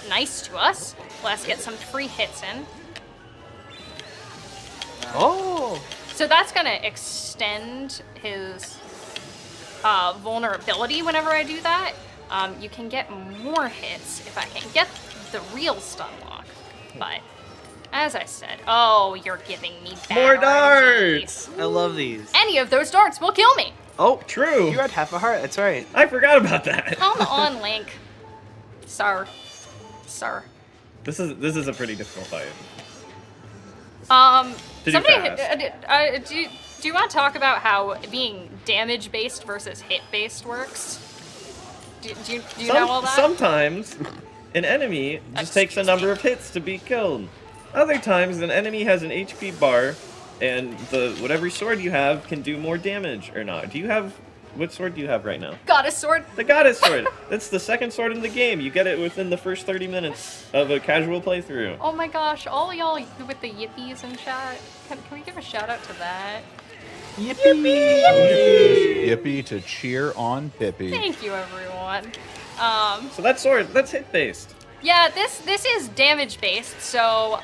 nice to us. Let's get some free hits in. Oh. So that's gonna extend his vulnerability whenever I do that. You can get more hits if I can get the real stun lock. But as I said, oh, you're giving me bad More RNG. darts. I love these. Any of those darts will kill me. Oh, True. you had half a heart. That's right. I forgot about that. Come on, Link. Sir. This is a pretty difficult fight. To do Somebody, fast. do you want to talk about how being damage based versus hit based works? Do you know all that? Sometimes an enemy just takes a number of hits to be killed. Other times an enemy has an HP bar, and whatever sword you have can do more damage or not. What sword do you have right now? Goddess sword. The Goddess Sword. That's the second sword in the game. You get it within the first 30 minutes of a casual playthrough. Oh my gosh, all y'all with the yippies in chat. Can we give a shout out to that? Yippee to cheer on Pippi. Thank you, everyone. So that sword, that's hit based. Yeah, this is damage based. So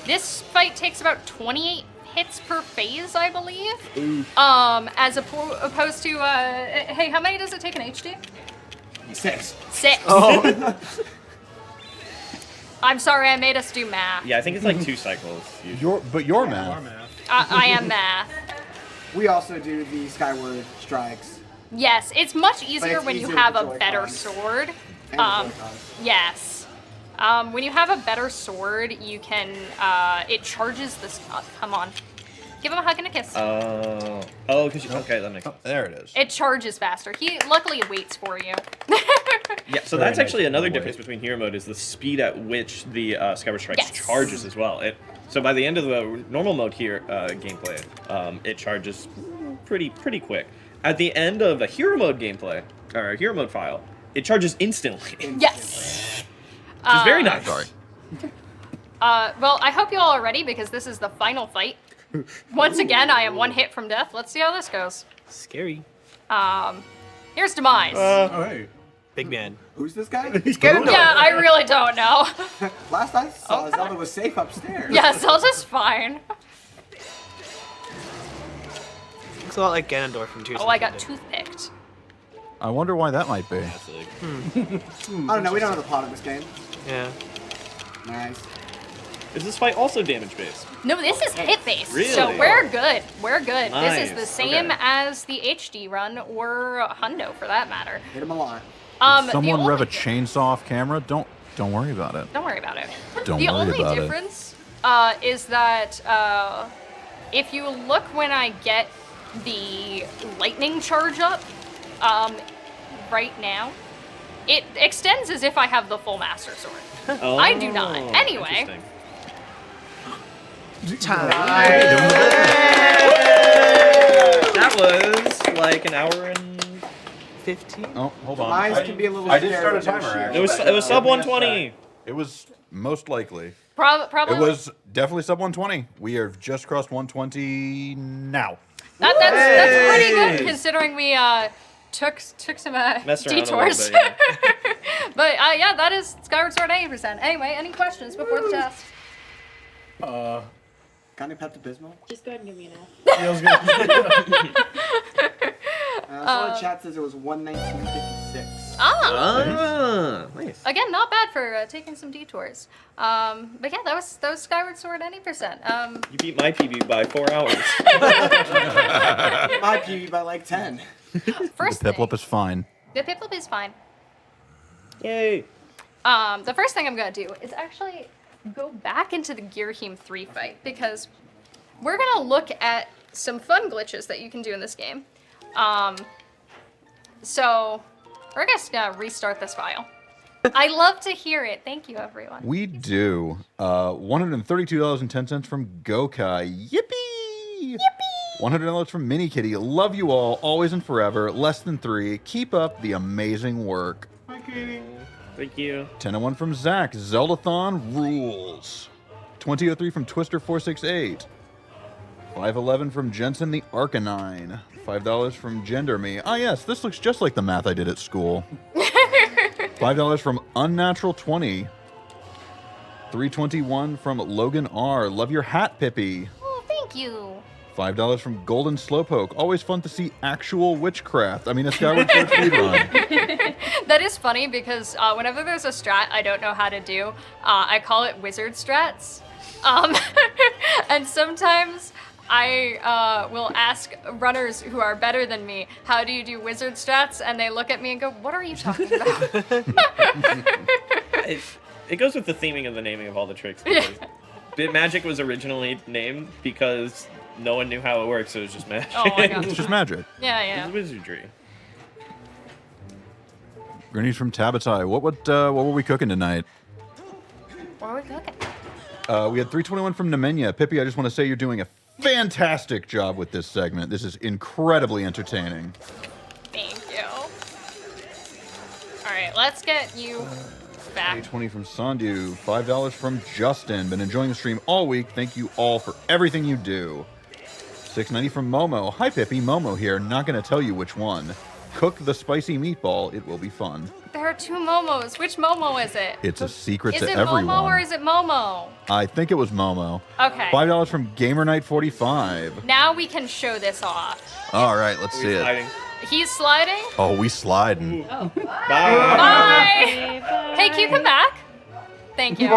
this fight takes about 28 hits per phase, I believe. As opposed to hey, how many does it take in HD? 6. 6. Oh. I'm sorry, I made us do math. Yeah, I think it's like 2 cycles. usually. Your math. I am math. We also do the Skyward strikes. Yes, it's much easier it's when you easier have with a the better Joy-Cons. sword. And the Joy-Cons. Yes. When you have a better sword, you can, it charges this, come on. Give him a hug and a kiss. Okay, that makes sense. There it is. It charges faster. He luckily waits for you. Yeah, so Very that's nice actually another way. difference between hero mode is the speed at which the Skyward Strikes Yes. charges as well. So by the end of the normal mode here gameplay, it charges pretty quick. At the end of a hero mode gameplay or a hero mode file, it charges instantly, Yes. which is very nice. Sorry. Well, I hope you all are ready because this is the final fight. Once again, I am one hit from death. Let's see how this goes. Scary. Here's Demise. Oh, hey. Big man. Who's this guy? Yeah, I really don't know. Last I saw, Zelda was safe upstairs. Yeah, Zelda's fine. Looks a lot like Ganondorf from Tears. Oh, of I the got Kingdom. toothpicked. I wonder why that might be. I don't know. We don't know the plot of this game. Yeah. Nice. Is this fight also damage based? No, this is hit based. Really? So we're good. We're good. This is the Nice, same okay. as the HD run or Hundo for that matter. Hit him a lot. The Someone rev a only- chainsaw off camera? Don't worry about it. Don't worry about it. Don't the worry only about it. difference is that if you look when I get the lightning charge up, right now, it extends as if I have the full Master Sword. Oh, I do not. Anyway. interesting. That was like an hour and 15. Oh, hold on. Mine can be a little I did scary start a with timer, their actually. it was sub 120. It was most likely. Probably. It was definitely sub 120. We have just crossed 120 now. That's pretty good considering we took some Messed around a little detours. bit, yeah. But yeah, that is Skyward Sword 80%. Anyway, any questions before the test? Got any Pepto-Bismol? Just go ahead and give me an F. Yeah, I was gonna- So the chat says it was 119.56. Nice. Again, not bad for taking some detours. But yeah, that was Skyward Sword any percent. You beat my PB by 4 hours. My PB by like 10. First The Piplup thing, is fine. the Piplup is fine. Yay. The first thing I'm gonna do is actually go back into the Giraffevee 3 fight because we're gonna look at some fun glitches that you can do in this game. So we're just gonna restart this file. I love to hear it. Thank you, everyone. We do. $132.10 from Gokai. Yippee! Yippee! $100 from Mini Kitty. Love you all, always and forever. Less than 3. Keep up the amazing work. Hi, Katie. Thank you. 1001 from Zach. Zeldathon rules. 2003 from Twister468. 511 from Jensen the Arcanine. $5 from Gender Me. Ah, yes, this looks just like the math I did at school. $5 from Unnatural 20. 321 from Logan R. Love your hat, Pippi. Oh, thank you. $5 from Golden Slowpoke. Always fun to see actual witchcraft. I mean, a Skyward Sword speedrun. That is funny because whenever there's a strat I don't know how to do, I call it wizard strats. And sometimes I will ask runners who are better than me, how do you do wizard strats? And they look at me and go, what are you talking about? It goes with the theming of the naming of all the tricks. Because Bit Magic was originally named because no one knew how it worked, so it was just magic. Oh my god. It's just magic. Yeah, yeah. It's wizardry. Grenades from Tabatai. What were we cooking tonight? What are we cooking? We had 321 from Nemenya. Pippi, I just want to say you're doing a fantastic job with this segment. This is incredibly entertaining. Thank you. All right, let's get you back. 820 from Sandu. $5 from Justin. Been enjoying the stream all week. Thank you all for everything you do. 690 from Momo. Hi, Pippi. Momo here. Not going to tell you which one. Cook the spicy meatball. It will be fun. There are 2 Momos. Which Momo is it? It's a secret Is to it everyone. Momo or is it Momo? I think it was Momo. Okay. $5 from Gamer Night 45. Now we can show this off. All right, let's see it. Hiding. He's sliding. Oh, we sliding. Bye. Okay, bye. Hey, can you come back? Thank you.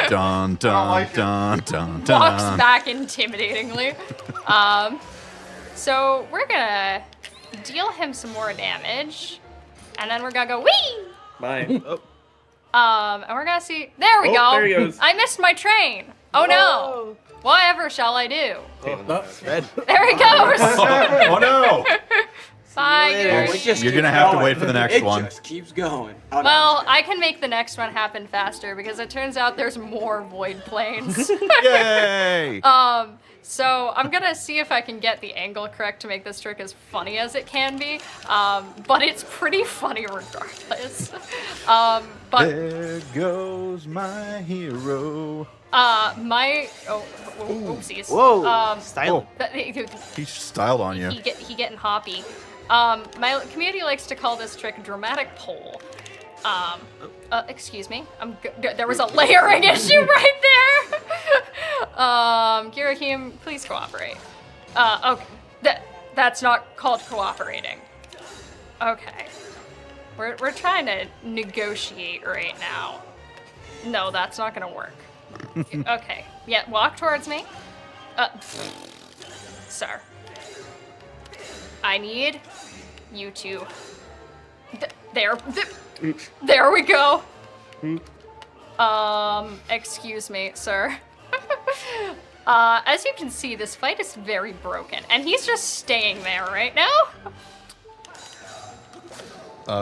Dun dun like it. dun dun Walks dun. back intimidatingly. So we're gonna deal him some more damage, and then we're gonna go wee. Bye. And we're gonna see. There we Oh, go. there he goes. I missed my train. Oh no. Whatever shall I do? Red. There he goes. Oh no! Bye, later. Gary. It just You're keeps gonna have to going. wait for the next It one. just keeps going. Oh, no. Well, I can make the next one happen faster because it turns out there's more void planes. Yay! So I'm gonna see if I can get the angle correct to make this trick as funny as it can be. But it's pretty funny regardless. But There goes my hero. oopsies. Whoa. Style. He's styled on you. He getting hoppy. My community likes to call this trick dramatic pull. Excuse me. There was a layering issue right there. Giraffevee, please cooperate. Okay. That's not called cooperating. Okay. We're trying to negotiate right now. No, that's not gonna work. Okay. Yeah, walk towards me. Sir. I need you to. There we go. Excuse me, sir. As you can see, this fight is very broken, and he's just staying there right now.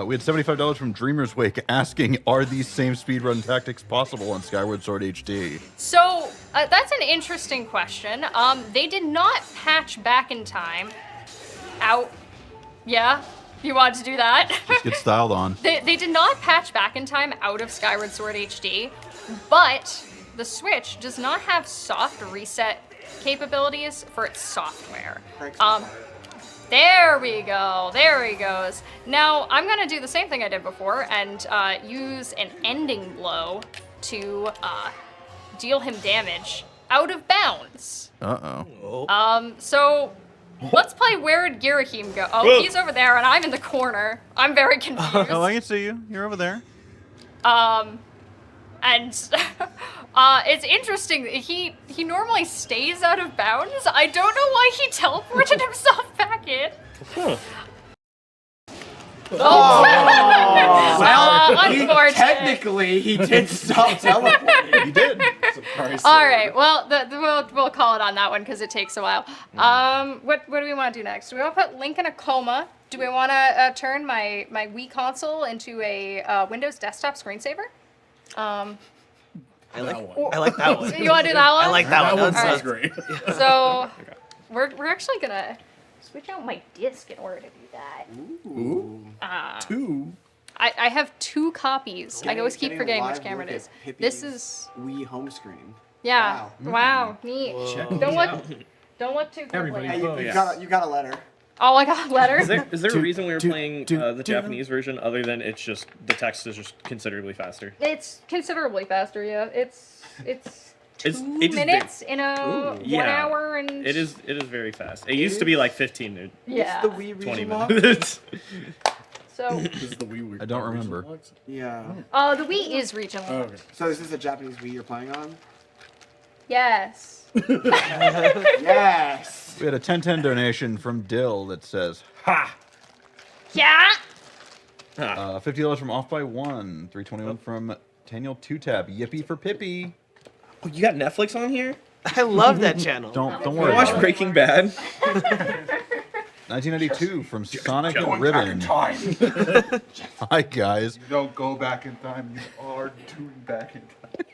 We had $75 from Dreamer's Wake asking, are these same speedrun tactics possible on Skyward Sword HD? So, that's an interesting question. They did not patch back in time out. Yeah? You wanted to do that? Just get styled on. They did not patch back in time out of Skyward Sword HD, but the Switch does not have soft reset capabilities for its software. There we go. There he goes. Now, I'm going to do the same thing I did before and use an ending blow to deal him damage out of bounds. Uh-oh. So Let's play Where Did Giraffevee go? Oh, Whoa. he's over there, and I'm in the corner. I'm very confused. Oh, I can see you. You're over there. And it's interesting. He normally stays out of bounds. I don't know why he teleported himself back in. Huh. Oh, He, unfortunate. technically, he did stop teleporting. You did. Surprise. All right. Well, we'll call it on that one because it takes a while. What do we want to do next? Do we want to put Link in a coma? Do we want to turn my Wii console into a Windows desktop screensaver? I like one. I like that one. You want to do that one? I like that one. That That's sounds great. So we're actually gonna switch out my disc in order to do that. Ooh. Two. I have 2 copies. I always keep Getting a forgetting which live camera it look is. at Pippi's This is Wii home screen. yeah. Wow. Wow. Neat. Check Don't these look. out. Don't look too Everybody quickly. vote. You, Yes. you got a letter. Oh, I got a letter. Is there a reason we were do- playing do- the do- Japanese version other than it's just the text is just considerably faster? It's considerably faster. Yeah. It's 2 It just minutes in a 1 Yeah. hour and. It is very fast. It used to be like 15 to Yeah. It's the Wii 20 region lock? minutes. So. This is the Wii. I don't remember. Yeah. The Wii is regional. Oh, okay. So is this a Japanese Wii you're playing on? Yes. Yes. We had a 1010 donation from Dill that says, "Ha." Yeah. $50 from Off by One. 321 from Daniel 2Tab. Yippee for Pippi. Oh, you got Netflix on here? I love that channel. Don't You worry. watch about it. Breaking Bad? 1992 from Sonic Going back in Ribbon. time. Hi guys. You don't go back in time. You are doing back in time.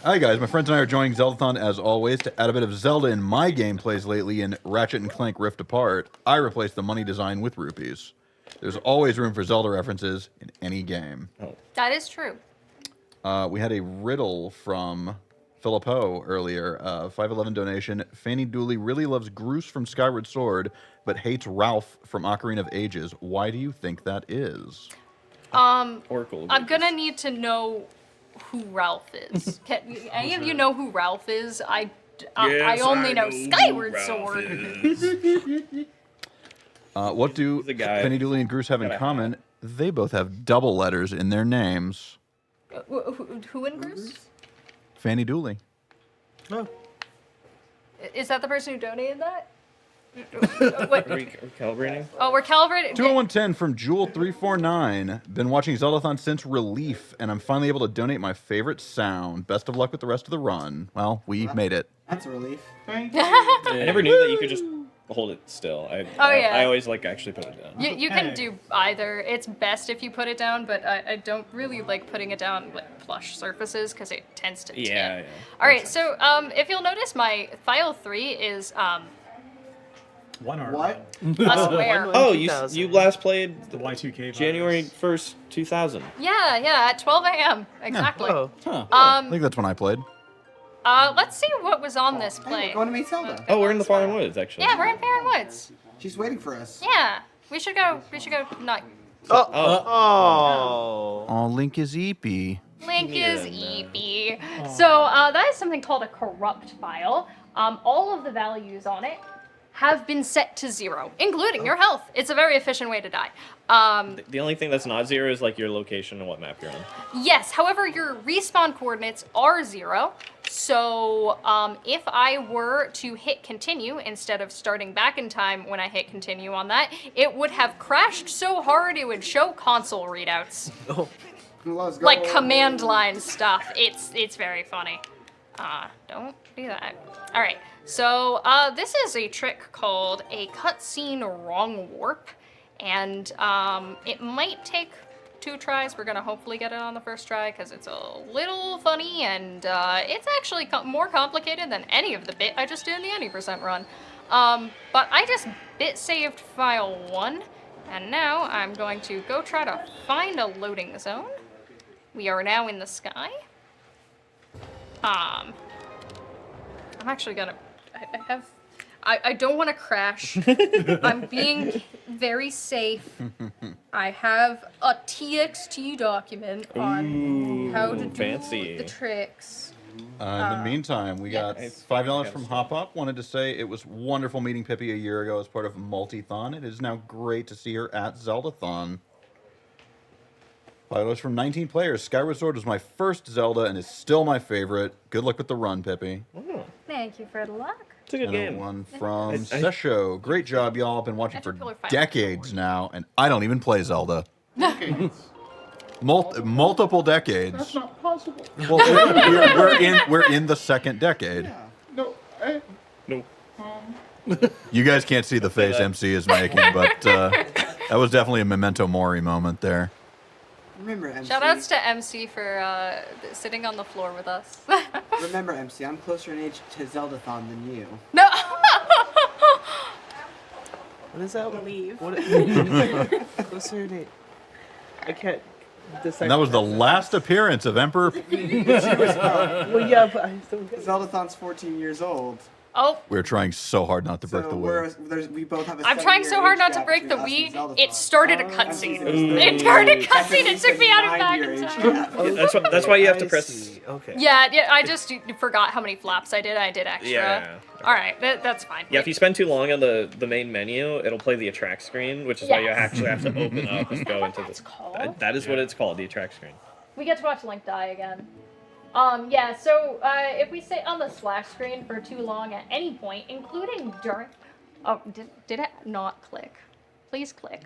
Hi guys, my friends and I are joining Zeldathon as always to add a bit of Zelda in my gameplays lately in Ratchet and Clank Rift Apart. I replaced the money design with rupees. There's always room for Zelda references in any game. That is true. We had a riddle from Philippo earlier. 511 donation. Fanny Dooley really loves Groose from Skyward Sword, but hates Ralph from Ocarina of Ages. Why do you think that is? Oracle. I'm gonna need to know who Ralph is. Can any of you know who Ralph is? I only know Skyward Sword. What do He's a guy. Fanny Dooley and Groose have in Got a common? They both have double letters in their names. Who in Bruce? Fanny Dooley. Oh. Is that the person who donated that? Are What? we calibrating? Oh, we're calibrating. 20110 from Jewel349. Been watching Zeldathon since Relief, and I'm finally able to donate my favorite sound. Best of luck with the rest of the run. Well, we made it. That's a relief. Thank you. I never knew that you could just hold it still. Yeah. I always like actually put it down. You can do either. It's best if you put it down, but I don't really like putting it down like plush surfaces because it tends to tip. Yeah. All right, so if you'll notice, my file 3 is One art. What? a square. Oh, 2000. you last played The Y2K. January virus. 1st, 2000. Yeah, at 12 a.m. Exactly. Oh. Huh. I Um, think that's when I played. let's see what was on this Hey, plate. we're going to meet Zelda. Oh, we're in the Fallen Woods, actually. Yeah, we're in Farron Woods. She's waiting for us. Yeah, we should go. Not. Oh. Oh, Link is Eepy. Link is Yeah, EP. So that is something called a corrupt file. All of the values on it have been set to 0, including your health. It's a very efficient way to die. The only thing that's not 0 is like your location and what map you're on. Yes, however, your respawn coordinates are 0. So if I were to hit continue instead of starting back in time when I hit continue on that, it would have crashed so hard it would show console readouts. Let's go. Like command line stuff. It's very funny. Don't do that. All right. So this is a trick called a cutscene wrong warp, and it might take 2 tries. We're gonna hopefully get it on the first try because it's a little funny, and it's actually more complicated than any of the bit I just did in the any % run. But I just bit saved file 1, and now I'm going to go try to find a loading zone. We are now in the sky. I'm actually gonna. I don't want to crash. I'm being very safe. I have a TXT document on how to do fancy. the tricks. In the meantime, we got $5 from Hop Up. Wanted to say it was wonderful meeting Pippi a year ago as part of Multi-Thon. It is now great to see her at Zeldathon. $5 from 19 players. Skyward Sword was my first Zelda and is still my favorite. Good luck with the run, Pippi. Oh, Thank you for the luck. it's a good game. One from Sesho. Great job, y'all. I've been watching for Caterpillar Fire. decades now, and I don't even play Zelda. Multiple decades. That's not possible. Well, we're in the second decade. No. No. You guys can't see the face MC is making, but that was definitely a memento mori moment there. Remember, MC. Shoutouts to MC for sitting on the floor with us. Remember, MC, I'm closer in age to Zeldathon than you. No. What is that? Believe. What? Closer date. I can't decide. And that was the last appearance of Emperor. Well, yeah, but I still get Zeldathon's 14 years old. Oh, We're trying so hard not to break the wheel. We both have a I'm trying 7-year so hard age not to gap break the between us and Wii. It Zeldathon. started a MC's cutscene. is It started a cutscene. It Technically, took me out of back 9-year in age time. gap. That's why you have to I press. see. Okay. Yeah, I just forgot how many flaps I did. I did extra. Yeah. All right, that's fine. Yeah, if you spend too long on the main menu, it'll play the attract screen, which is why you Yes. actually have to open up and go into That's the. called. That is what it's called, the attract screen. We get to watch Link die again. Yeah, so if we stay on the splash screen for too long at any point, including during... Oh, did it not click? Please click.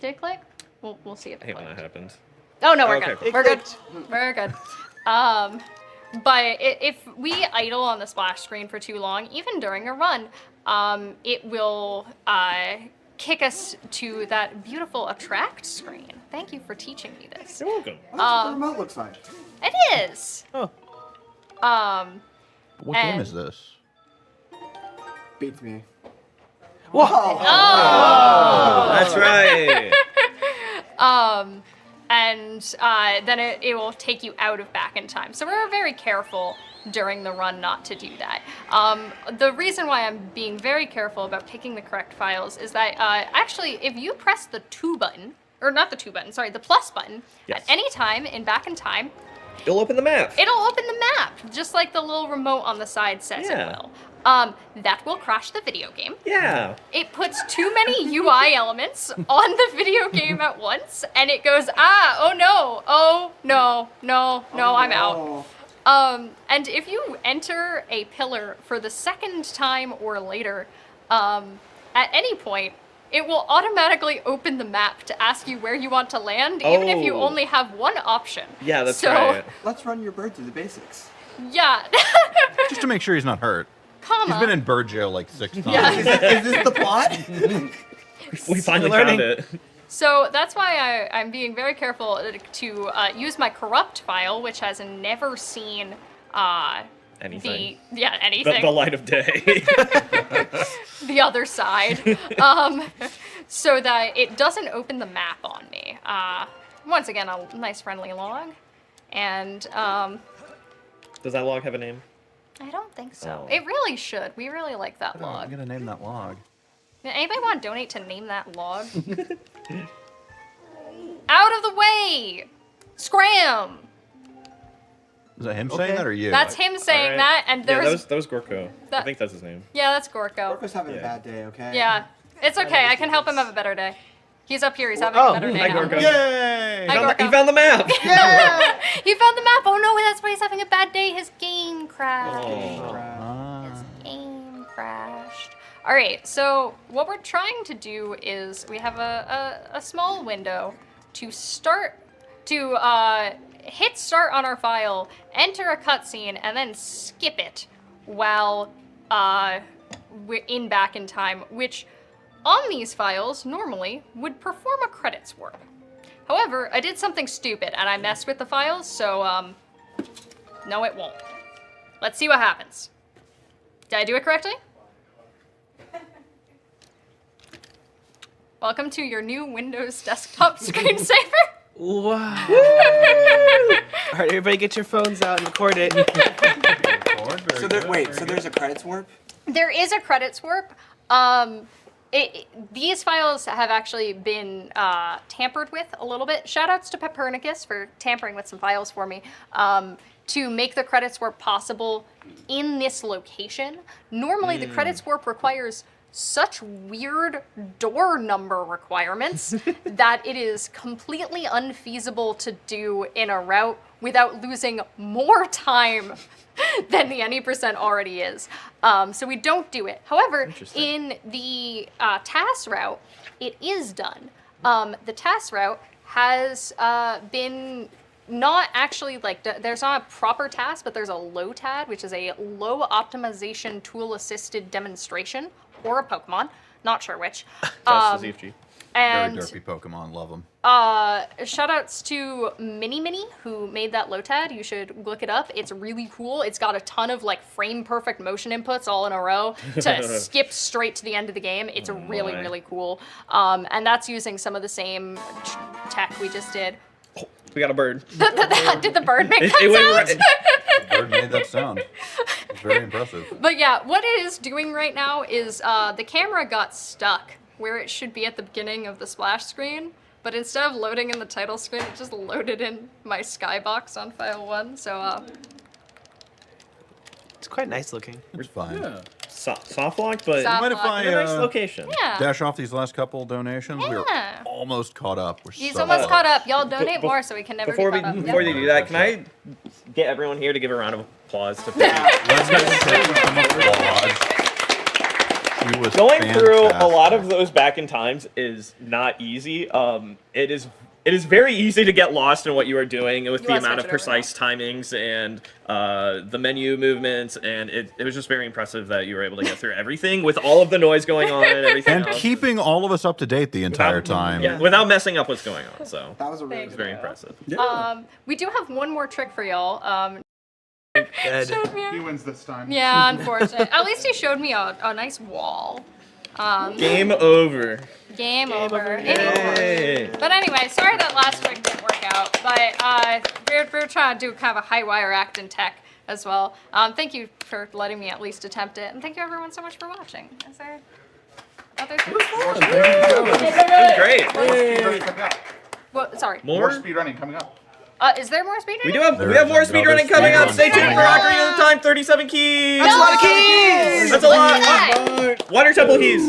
Did it click? We'll see if I it hate when that clicked. happens. Oh, no, we're Okay, good. cool. We're good. We're good. But if we idle on the splash screen for too long, even during a run, it will kick us to that beautiful attract screen. Thank you for teaching me this. You're welcome. That's what the remote looks like. It is. Oh. What game and- is this? Beats me. Whoa. Oh! That's right. And then it will take you out of back in time. So we're very careful during the run not to do that. The reason why I'm being very careful about picking the correct files is that actually if you press the 2 button, or not the 2 button, sorry, the plus button, Yes. at any time in back in time, It'll open the map. it'll open the map, just like the little remote on the side says Yeah. it will. That will crash the video game. Yeah. It puts too many UI elements on the video game at once, and it goes, oh no, I'm out. And if you enter a pillar for the second time or later, at any point, it will automatically open the map to ask you where you want to land, even if you Oh. only have one option. Yeah, that's so, right. Let's run your bird through the basics. Yeah. Just to make sure he's not hurt. Comma. He's been in bird jail like 6 times. Yeah. Is this the plot? We finally learning. found it. So that's why I'm being very careful to use my corrupt file, which has never seen Anything. anything. The light of day. The other side, so that it doesn't open the map on me. Once again, a nice friendly log, and Does that log have a name? I don't think so. Oh. It really should. We really like that I'm log. gonna name that log. Anybody want to donate to name that log? Out of the way! Scram! Is that him Okay. saying that or you? That's him saying Alright. that, and Yeah, there's that was Gorko. I that- think that's his name. yeah, that's Gorko. Marco's having Yeah. a bad day, okay? Yeah, it's okay. I can help him have a better day. He's up here. He's having Oh, a better day hi, now. Gorko. Yay! Hi, Gorko. He found the map! He found the map. Oh no, that's why he's having a bad day. His game crashed. Oh. His game crashed. All right, so what we're trying to do is we have a small window to start to hit start on our file, enter a cutscene, and then skip it while we're in back in time, which on these files normally would perform a credits warp. However, I did something stupid and I messed with the files, so no, it won't. Let's see what happens. Did I do it correctly? Welcome to your new Windows desktop screensaver. Wow. All right, everybody get your phones out and record it. So there's a credits warp? There is a credits warp. these files have actually been tampered with a little bit. Shoutouts to Peppernicus for tampering with some files for me. To make the credits warp possible in this location. Normally, the credits warp requires such weird door number requirements that it is completely unfeasible to do in a route without losing more time than the any % already is. So we don't do it. However, in the TAS route, it is done. The TAS route has been not actually like, there's not a proper TAS, but there's a low TAD, which is a low optimization tool assisted demonstration, or a Pokemon, not sure which. Just the ZFG. And Very derpy Pokemon, love them. shoutouts to Mini, who made that low TAD. You should look it up. It's really cool. It's got a ton of like frame perfect motion inputs all in a row to skip straight to the end of the game. It's really, really cool. And that's using some of the same tech we just did. We got a bird. Did the bird make that It went sound? right- The bird made that sound. It's very impressive. But yeah, what it is doing right now is the camera got stuck where it should be at the beginning of the splash screen, but instead of loading in the title screen, it just loaded in my skybox on file 1. So It's quite nice looking. It's fine. Yeah. soft lock, but Soft Mind if lock. I in a nice location. yeah, dash off these last couple donations? Yeah. We're almost caught up. We're he's so almost close. caught up. Y'all donate Be- more so we can never Before get caught up. before Yeah. they do that, can I get everyone here to give a round of applause to Let's take some applause. She was Going through a fantastic. lot of those back in times is not easy. It is very easy to get lost in what you are doing with You the wanna amount switch of it over precise timings and the menu movements, and it was just very impressive that you were able to get through everything with all of the noise going on and everything And else. keeping all of us up to date the entire time. Yeah, without messing up what's going on. So That was a really Thanks. good very one. impressive. We do have one more trick for y'all. Dead. Showed me He wins this time. yeah, unfortunate. At least he showed me a nice wall. Game over. Game over. Yay. But anyway, sorry that last trick didn't work out. But we're trying to do kind of a high wire act in tech as well. Thank you for letting me at least attempt it, and thank you everyone so much for watching. Is there other things? It was great. Speedrunning coming up. What? Sorry. More More? speedrunning coming up. Is there more speed? We do have There we have is more another speedrunning coming up. speedrun Stay tuned for coming up. Ocarina of the Time. 37 keys. That's a lot of keys! That's a lot. Water temple keys.